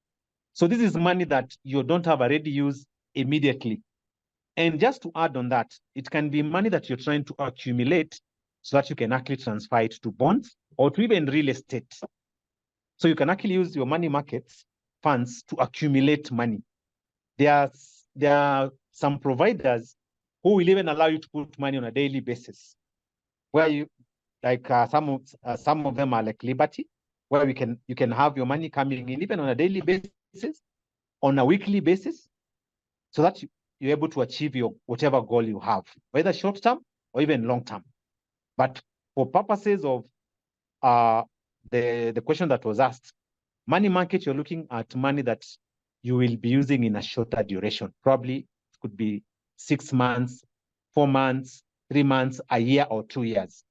So this is money that you don't have already used immediately. And just to add on that, it can be money that you're trying to accumulate so that you can actually transfer it to bonds or to even real estate. So you can actually use your money markets funds to accumulate money. There are some providers who will even allow you to put money on a daily basis, where you like some of them are like Liberty, where you can have your money coming in even on a daily basis, on a weekly basis, so that you're able to achieve your whatever goal you have, whether short term or even long term. But for purposes of the question that was asked, money market, you're looking at money that you will be using in a shorter duration. Probably it could be 6 months, 4 months, 3 months, a year, or 2 years.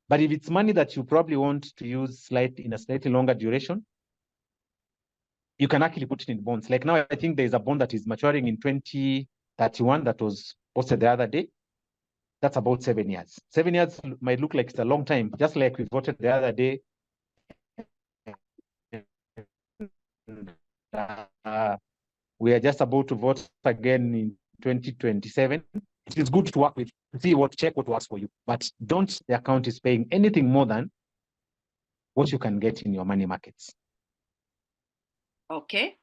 But if it's money that you probably want to use in a slightly longer duration, you can actually put it in bonds. Like now, I think there's a bond that is maturing in 2031 that was posted the other day. That's about 7 years. 7 years might look like it's a long time, just like we voted the other day. We are just about to vote again in 2027. It is good to work with, to check what works for you, but don't the account is paying anything more than what you can get in your money markets. Okay.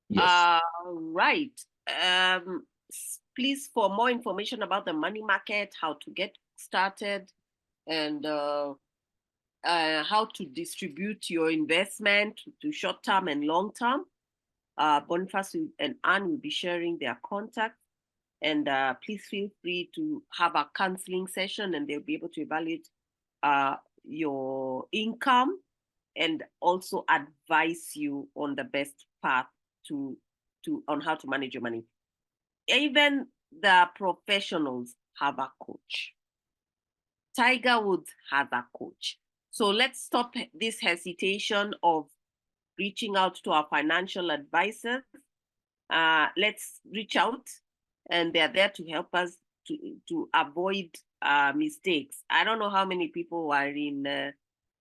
Yes. Right. Please, for more information about the money market, how to get started, and how to distribute your investment to short-term and long-term, Boniface and Anne will be sharing their contact. And please feel free to have a counseling session, and they'll be able to evaluate your income and also advise you on the best path on how to manage your money. Even the professionals have a coach. Tiger Woods has a coach. So let's stop this hesitation of reaching out to our financial advisors. Let's reach out, and they're there to help us to avoid mistakes. I don't know how many people are in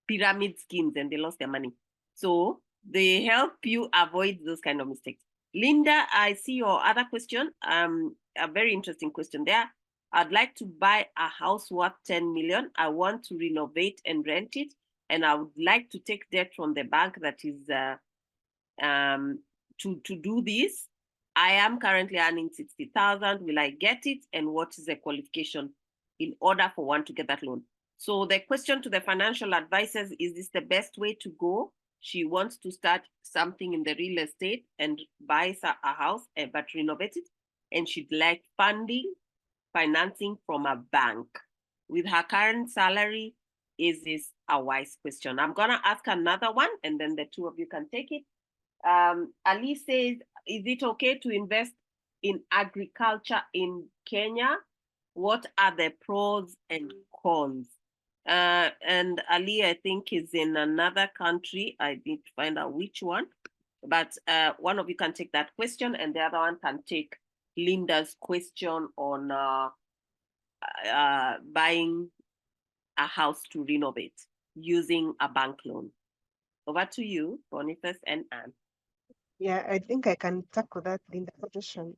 pyramid schemes and they lost their money. So they help you avoid those kind of mistakes. Linda, I see your other question. A very interesting question there. I'd like to buy a house worth 10 million. I want to renovate and rent it, and I would like to take debt from the bank that is to do this. I am currently earning 60,000. Will I get it? And what is the qualification in order for one to get that loan? So the question to the financial advisors, is this the best way to go? She wants to start something in the real estate and buy a house, but renovate it. And she'd like financing from a bank. With her current salary, is this a wise question? I'm gonna ask another one, and then the two of you can take it. Ali says, is it okay to invest in agriculture in Kenya? What are the pros and cons? And Ali, I think, is in another country. I need to find out which one. But one of you can take that question, and the other one can take Linda's question on buying a house to renovate using a bank loan. Over to you, Boniface and Anne. Yeah, I think I can tackle that in the question.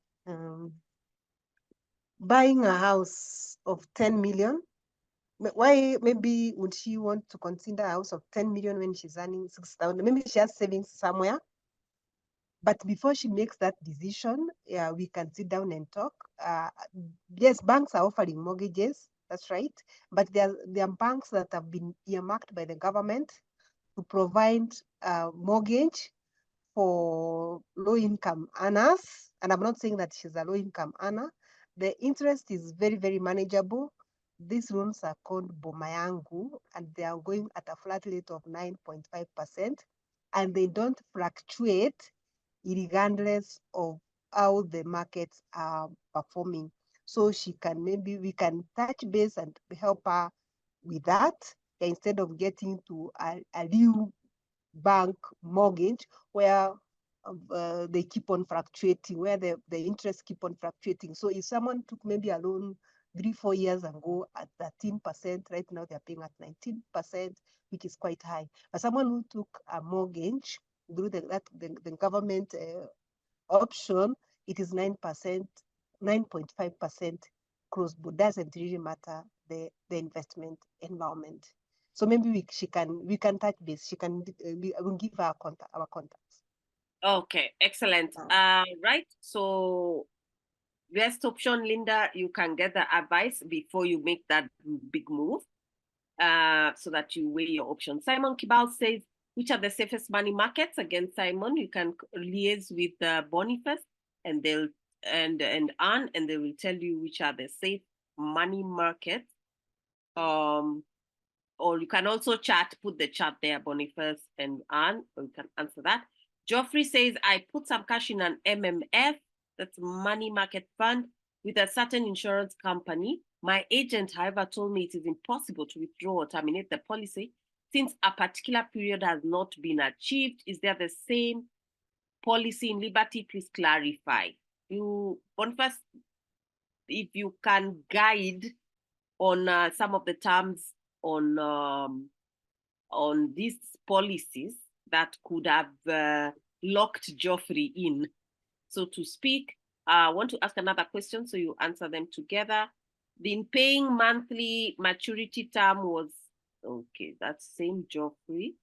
Buying a house of 10 million, why maybe would she want to consider a house of 10 million when she's earning 6,000? Maybe she has savings somewhere. But before she makes that decision, yeah, we can sit down and talk. Yes, banks are offering mortgages, that's right. But there are banks that have been earmarked by the government to provide mortgage for low-income earners. And I'm not saying that she's a low-income earner. The interest is very, very manageable. These loans are called Bomayangu, and they are going at a flat rate of 9.5%, and they don't fluctuate regardless of how the markets are performing. So we can touch base and help her with that, instead of getting to a real bank mortgage where they keep on fluctuating, where the interest keep on fluctuating. So if someone took maybe a loan 3-4 years ago at 13%. Right now they're paying at 19%, which is quite high. But someone who took a mortgage through the government option, it is 9%, 9.5% cross board. Doesn't really matter the investment environment. So maybe we can touch base. She can we will give her our contacts. Okay, excellent. Right. So best option, Linda, you can get the advice before you make that big move, so that you weigh your options. Simon Kibal says, which are the safest money markets? Again, Simon, you can liaise with Boniface and they'll and Anne, and they will tell you which are the safe money markets. Or you can also chat, put the chat there, Boniface and Anne, or you can answer that. Geoffrey says, I put some cash in an MMF, that's money market fund, with a certain insurance company. My agent, however, told me it is impossible to withdraw or terminate the policy since a particular period has not been achieved. Is there the same policy in Liberty? Please clarify. You, Boniface, if you can guide on some of the terms on these policies that could have locked Geoffrey in, so to speak. I want to ask another question, so you answer them together. Been paying monthly, maturity term was, okay, that's same Geoffrey.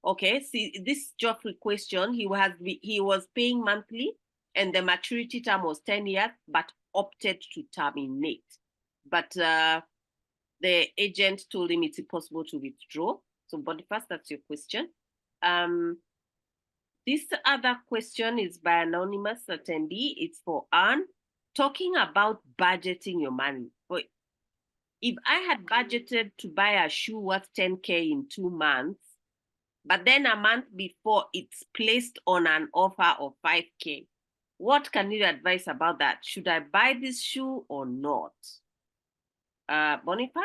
Okay, see this Geoffrey question, he was paying monthly and the maturity term was 10 years, but opted to terminate. But the agent told him it's impossible to withdraw. So Boniface, that's your question. This other question is by anonymous attendee. It's for Anne, talking about budgeting your money. But if I had budgeted to buy a shoe worth 10K in 2 months, but then a month before it's placed on an offer of 5K, what can you advise about that? Should I buy this shoe or not? Boniface?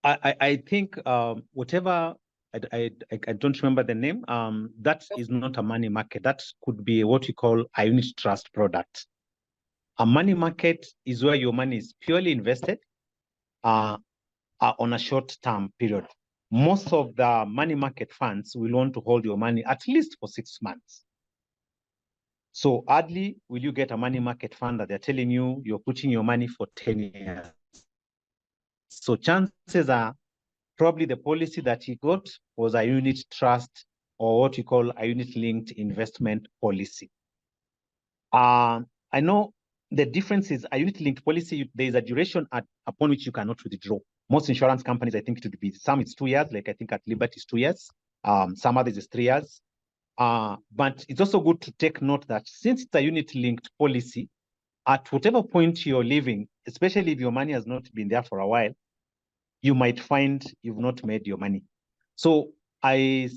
I think whatever, I don't remember the name, that is not a money market. That could be what we call a unit trust product. A money market is where your money is purely invested on a short-term period. Most of the money market funds will want to hold your money at least for 6 months. So hardly will you get a money market fund that they're telling you you're putting your money for 10 years. So chances are probably the policy that he got was a unit trust, or what we call a unit-linked investment policy. I know the difference is a unit-linked policy, there is a duration upon which you cannot withdraw. Most insurance companies, I think it would be, some it's 2 years, like I think at Liberty is 2 years. Some others is 3 years. But it's also good to take note that since it's a unit-linked policy, at whatever point you're living, especially if your money has not been there for a while, you might find you've not made your money. So I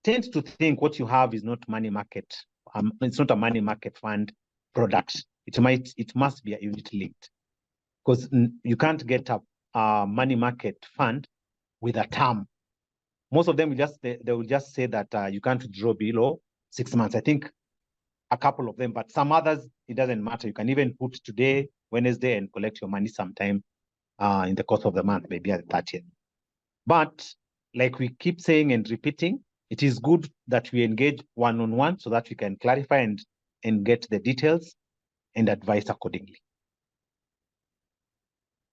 tend to think what you have is not money market. It's not a money market fund product. It must be a unit linked, because you can't get a money market fund with a term. Most of them they will just say that you can't withdraw below 6 months. I think a couple of them, but some others, it doesn't matter. You can even put today, Wednesday, and collect your money sometime in the course of the month, maybe at the 30th. But like we keep saying and repeating, it is good that we engage one-on-one so that we can clarify and get the details and advise accordingly.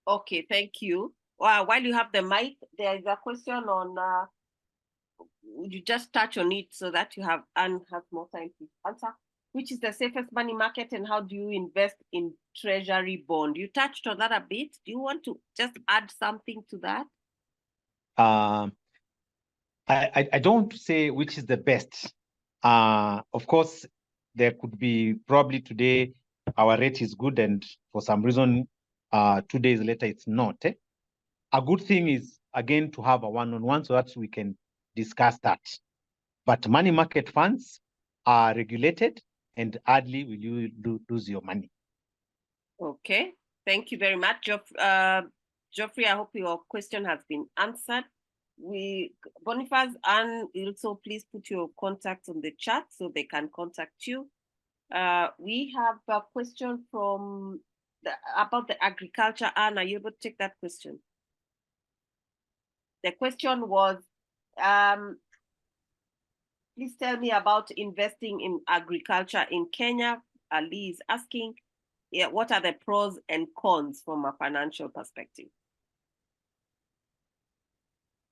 Okay, thank you. While you have the mic, there is a question on, would you just touch on it so that you have Anne has more time to answer? Which is the safest money market and how do you invest in treasury bond? You touched on that a bit. Do you want to just add something to that? I don't say which is the best. Of course, there could be probably today our rate is good and for some reason 2 days later it's not. A good thing is, again, to have a one-on-one so that we can discuss that. But money market funds are regulated and hardly will you lose your money. Okay, thank you very much, Geoffrey. I hope your question has been answered. Boniface, and also please put your contacts on the chat so they can contact you. We have a question from about the agriculture. Anna, you able to take that question? The question was, please tell me about investing in agriculture in Kenya. Ali is asking, yeah, what are the pros and cons from a financial perspective?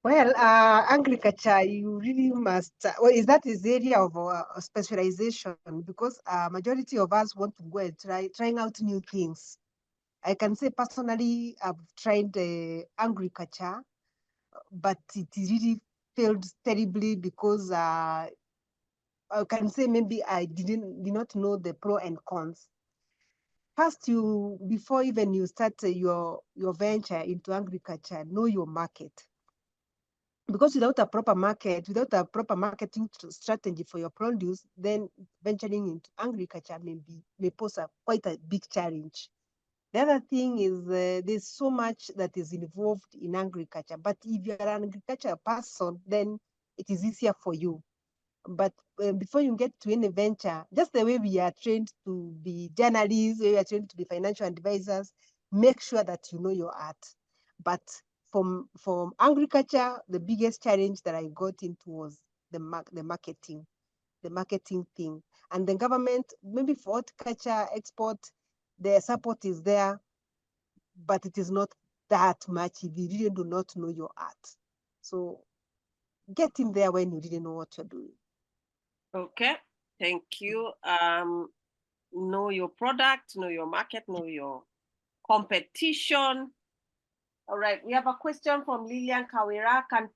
Well, agriculture, you really must, well, that is the area of specialization, because majority of us want to go and trying out new things. I can say personally, I've tried agriculture, but it really failed terribly because I can say maybe I did not know the pro and cons. First, before even you start your venture into agriculture, know your market. Because without a proper market, without a proper marketing strategy for your produce, then venturing into agriculture may pose quite a big challenge. The other thing is there's so much that is involved in agriculture, but if you're an agricultural person, then it is easier for you. But before you get to any venture, just the way we are trained to be journalists, we are trained to be financial advisors, make sure that you know your art. But from agriculture, the biggest challenge that I got into was the marketing thing. And the government, maybe for horticulture export, the support is there, but it is not that much if you really do not know your art. So get in there when you really know what you're doing. Okay, thank you. Know your product, know your market, know your competition. All right, we have a question from Lilian Kawira. Can the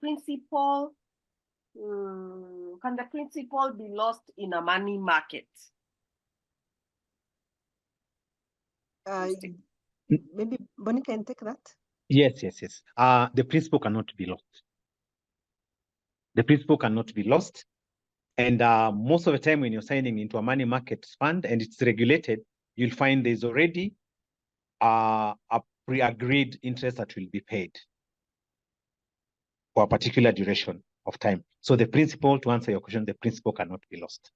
principal be lost in a money market? Maybe Bonnie can take that. Yes. The principal cannot be lost. The principal cannot be lost. And most of the time when you're signing into a money market fund and it's regulated, you'll find there's already a pre-agreed interest that will be paid for a particular duration of time. So the principal, to answer your question, the principal cannot be lost.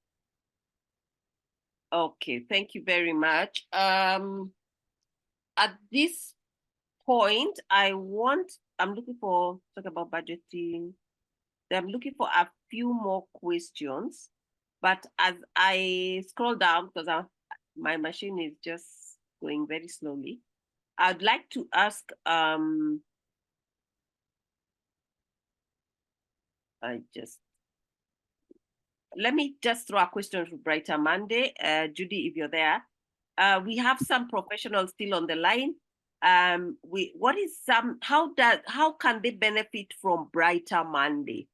Okay, thank you very much. At this point, I'm looking for, talk about budgeting. I'm looking for a few more questions, but as I scroll down, because my machine is just going very slowly, I'd like to ask, let me just throw a question to Brighter Monday. Judy, if you're there. We have some professionals still on the line. How can they benefit from Brighter Monday?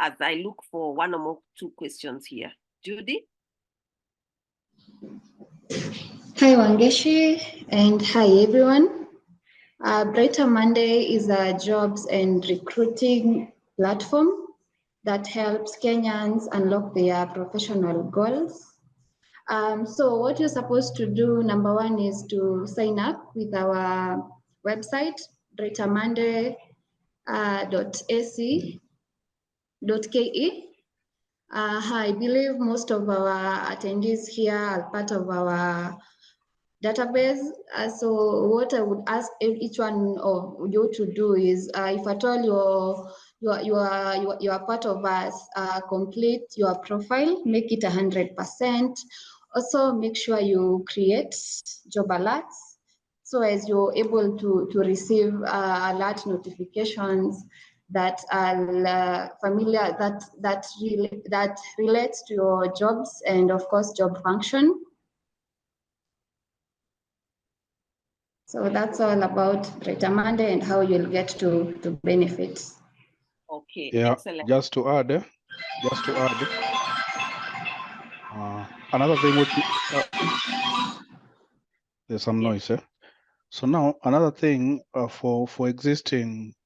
As I look for one or more two questions here. Judy? Hi, Wangeshi, and hi, everyone. Brighter Monday is a jobs and recruiting platform that helps Kenyans unlock their professional goals. So what you're supposed to do, number one, is to sign up with our website, BrighterMonday.ac.ke. I believe most of our attendees here are part of our database. So what I would ask each one of you to do is, if at all you are part of us, complete your profile, make it 100%. Also, make sure you create job alerts, so as you're able to receive alert notifications that are familiar, that relates to your jobs and of course job function. So that's all about Brighter Monday and how you'll get to benefit. Okay, Yeah, excellent. just to add, another thing which there's some noise. So now another thing for existing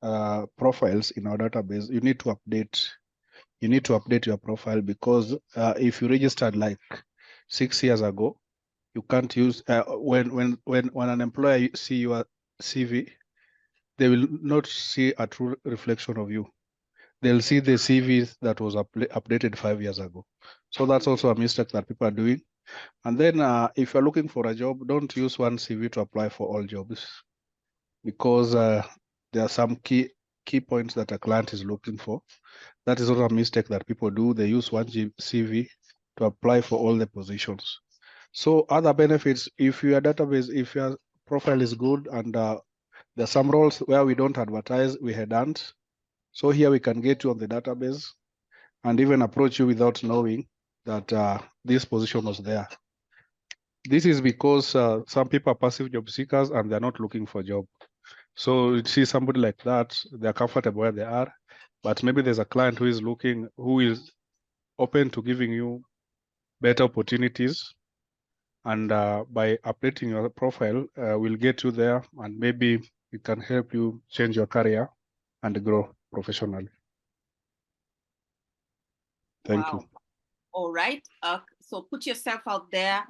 profiles in our database, you need to update your profile, because if you registered like 6 years ago, you can't use when an employer see your CV, they will not see a true reflection of you. They'll see the CV that was updated 5 years ago. So that's also a mistake that people are doing. And then if you're looking for a job, don't use one CV to apply for all jobs, because there are some key points that a client is looking for. That is also a mistake that people do. They use one CV to apply for all the positions. So other benefits, if your database, if your profile is good, and there are some roles where we don't advertise, we headhunt. So here we can get you on the database and even approach you without knowing that this position was there. This is because some people are passive job seekers and they're not looking for a job. So you see somebody like that, they're comfortable where they are, but maybe there's a client who is looking, who is open to giving you better opportunities. And by updating your profile, we'll get you there, and maybe it can help you change your career and grow professionally. Thank you. All right. So put yourself out there.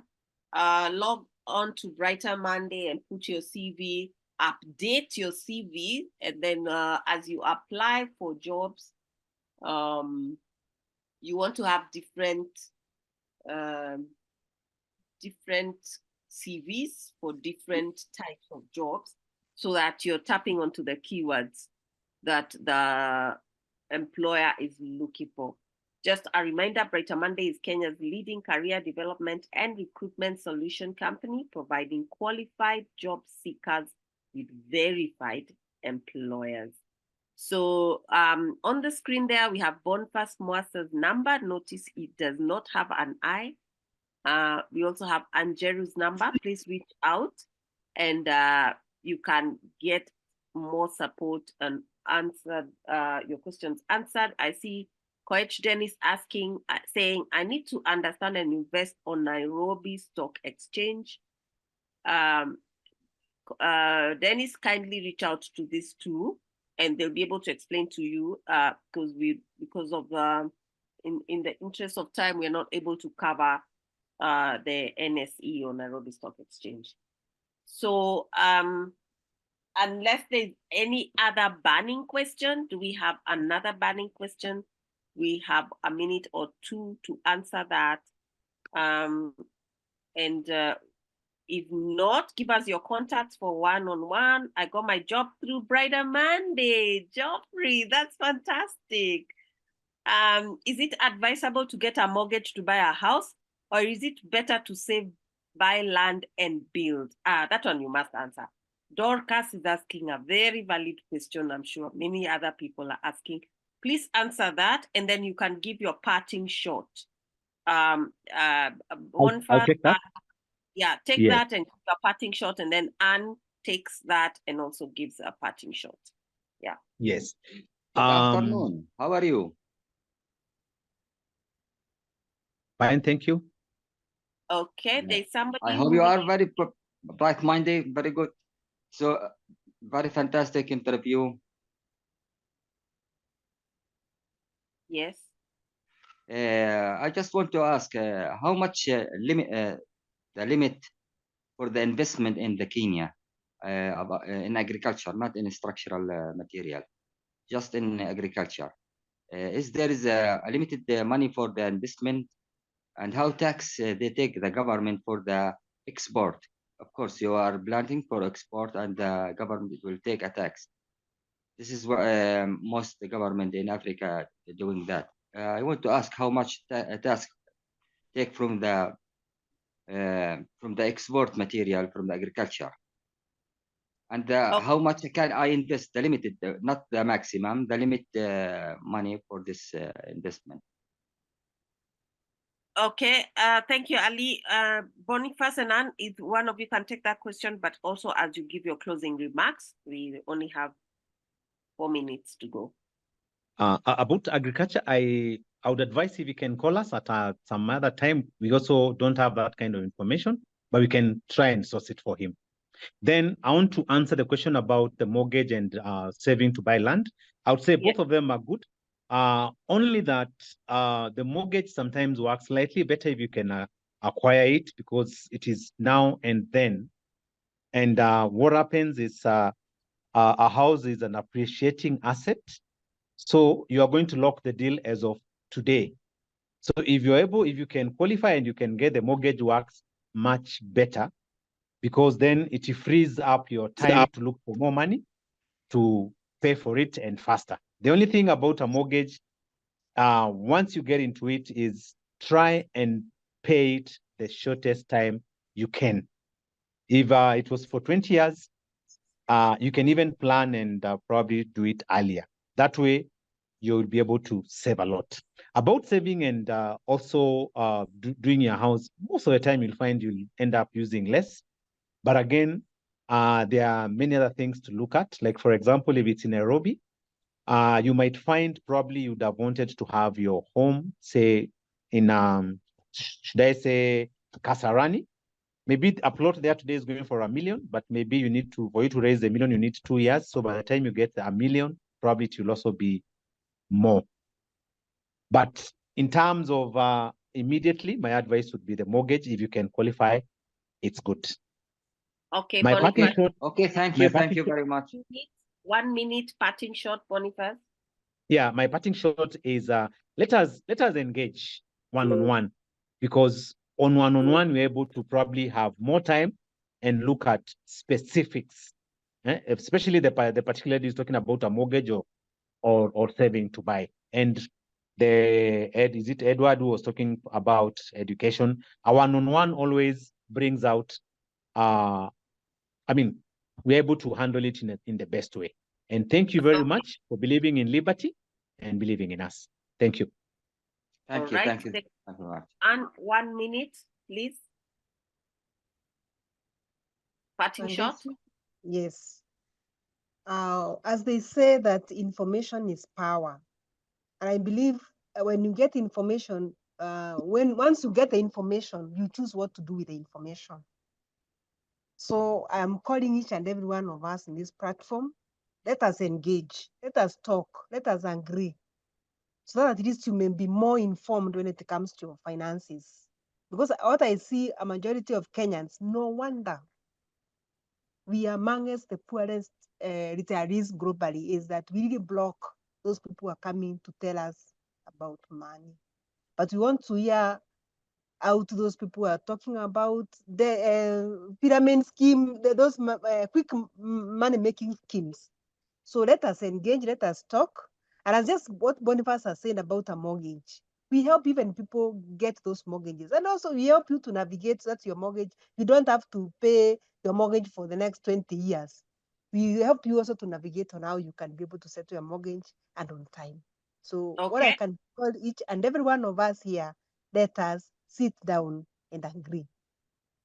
Log on to Brighter Monday and put your CV, update your CV, and then as you apply for jobs, you want to have different CVs for different types of jobs, so that you're tapping onto the keywords that the employer is looking for. Just a reminder, Brighter Monday is Kenya's leading career development and recruitment solution company, providing qualified job seekers with verified employers. So on the screen there, we have Boniface Mwasa's number. Notice it does not have an I. We also have Angeru's number. Please reach out and you can get more support and answer your questions answered. I see Coach Dennis asking, saying, I need to understand and invest on Nairobi Stock Exchange. Dennis, kindly reach out to these two and they'll be able to explain to you because of in the interest of time, we're not able to cover the NSE or Nairobi Stock Exchange. So unless there's any other burning question, do we have another burning question? We have a minute or two to answer that. If not, give us your contacts for one-on-one. I got my job through Brighter Monday. Joffrey, that's fantastic. Is it advisable to get a mortgage to buy a house, or is it better to save, buy land and build? That one you must answer. Dorcas is asking a very valid question. I'm sure many other people are asking. Please answer that, and then you can give your parting shot. I'll take that. Take that and give a parting shot, and then Anne takes that and also gives a parting shot. Yeah. Yes. Good afternoon. How are you? Fine, thank you. Okay, there's somebody. I hope you are very bright-minded, very good. So, very fantastic interview. Yes. I just want to ask how much the limit for the investment in the Kenya in agriculture, not in structural material, just in agriculture. Is there a limited money for the investment, and how tax they take the government for the export? Of course, you are planting for export, and the government will take a tax. This is what most the government in Africa are doing that. I want to ask how much tax take from the export material from the agriculture, and how much can I invest? The limited, not the maximum, the limit money for this investment. Okay, thank you, Ali. Boniface and Anne, if one of you can take that question, but also as you give your closing remarks, we only have 4 minutes to go. About agriculture, I would advise if you can call us at some other time. We also don't have that kind of information, but we can try and source it for him. Then I want to answer the question about the mortgage and saving to buy land. I would say both of them are good. Only that the mortgage sometimes works slightly better if you can acquire it, because it is now and then. And what happens is a house is an appreciating asset. So you are going to lock the deal as of today. So if you can qualify and you can get the mortgage, works much better, because then it frees up your time to look for more money to pay for it and faster. The only thing about a mortgage, once you get into it, is try and pay it the shortest time you can. If it was for 20 years, you can even plan and probably do it earlier. That way, you'll be able to save a lot. About saving and also doing your house, most of the time you'll find you'll end up using less. But again, there are many other things to look at. Like, for example, if it's in Nairobi, you might find probably you'd have wanted to have your home, say, in, should I say, Kasarani. Maybe a plot there today is going for $1 million, but maybe for you to raise $1 million, you need 2 years. So by the time you get $1 million, probably it will also be more. But in terms of immediately, my advice would be the mortgage. If you can qualify, it's good. Okay, My Boniface. parting shot. Okay, thank my you. parting Thank you shot- very much. 1 minute parting shot, Boniface. Yeah, my parting shot is let us engage one-on-one, because on one-on-one, we're able to probably have more time and look at specifics, especially the particular is talking about a mortgage or saving to buy. And is it Edward who was talking about education? A one-on-one always brings out, we're able to handle it in the best way. And thank you very much for believing in liberty and believing in us. Thank you. Thank you. All Thank right. you. Thank you very much. And 1 minute, please. Parting shot. Yes. As they say that information is power. And I believe when you get information, once you get the information, you choose what to do with the information. So I'm calling each and every one of us in this platform. Let us engage, let us talk, let us agree, so that at least you may be more informed when it comes to your finances. Because what I see, a majority of Kenyans, no wonder we are amongst the poorest retirees globally, is that we really block those people who are coming to tell us about money. But we want to hear out those people who are talking about the pyramid scheme, those quick money-making schemes. So let us engage, let us talk. And as just what Boniface has said about a mortgage, we help even people get those mortgages. And also we help you to navigate that your mortgage, you don't have to pay your mortgage for the next 20 years. We help you also to navigate on how you can be able to settle your mortgage and on time. So what I can call each and every one of us here, let us sit down and agree.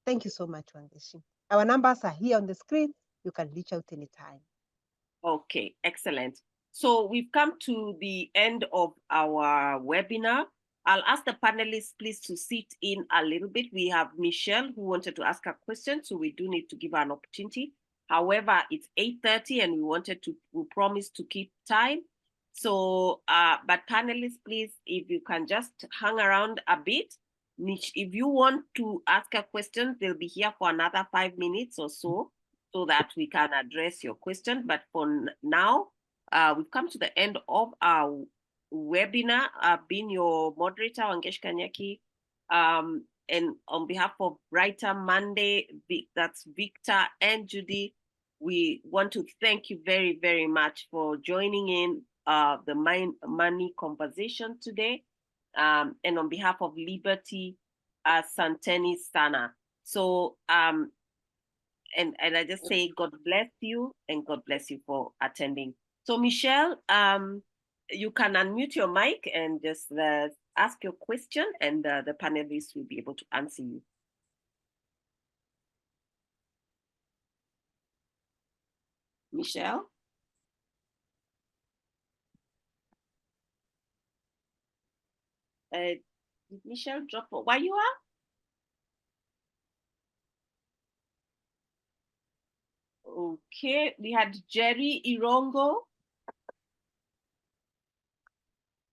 Thank you so much, Wangeshi. Our numbers are here on the screen. You can reach out anytime. Okay, excellent. So we've come to the end of our webinar. I'll ask the panelists please to sit in a little bit. We have Michelle who wanted to ask a question, so we do need to give her an opportunity. However, it's 8:30 and we promised to keep time. So, but panelists, please, if you can just hang around a bit. If you want to ask a question, they'll be here for another 5 minutes or so that we can address your question. But for now, we've come to the end of our webinar. I've been your moderator, Wangeshi Kanyaki. And on behalf of Brighter Monday, that's Victor and Judy, we want to thank you very, very much for joining in the money conversation today. And on behalf of Liberty, Santeni Sana. So, and I just say God bless you and God bless you for attending. So Michelle, you can unmute your mic and just ask your question, and the panelists will be able to answer you. Michelle? Did Michelle drop? Where you are? Okay, we had Jerry Irongo.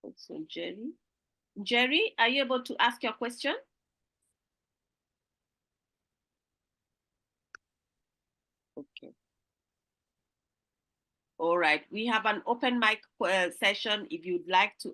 Also Jerry. Jerry, are you able to ask your question? Okay. All right, we have an open mic session if you'd like to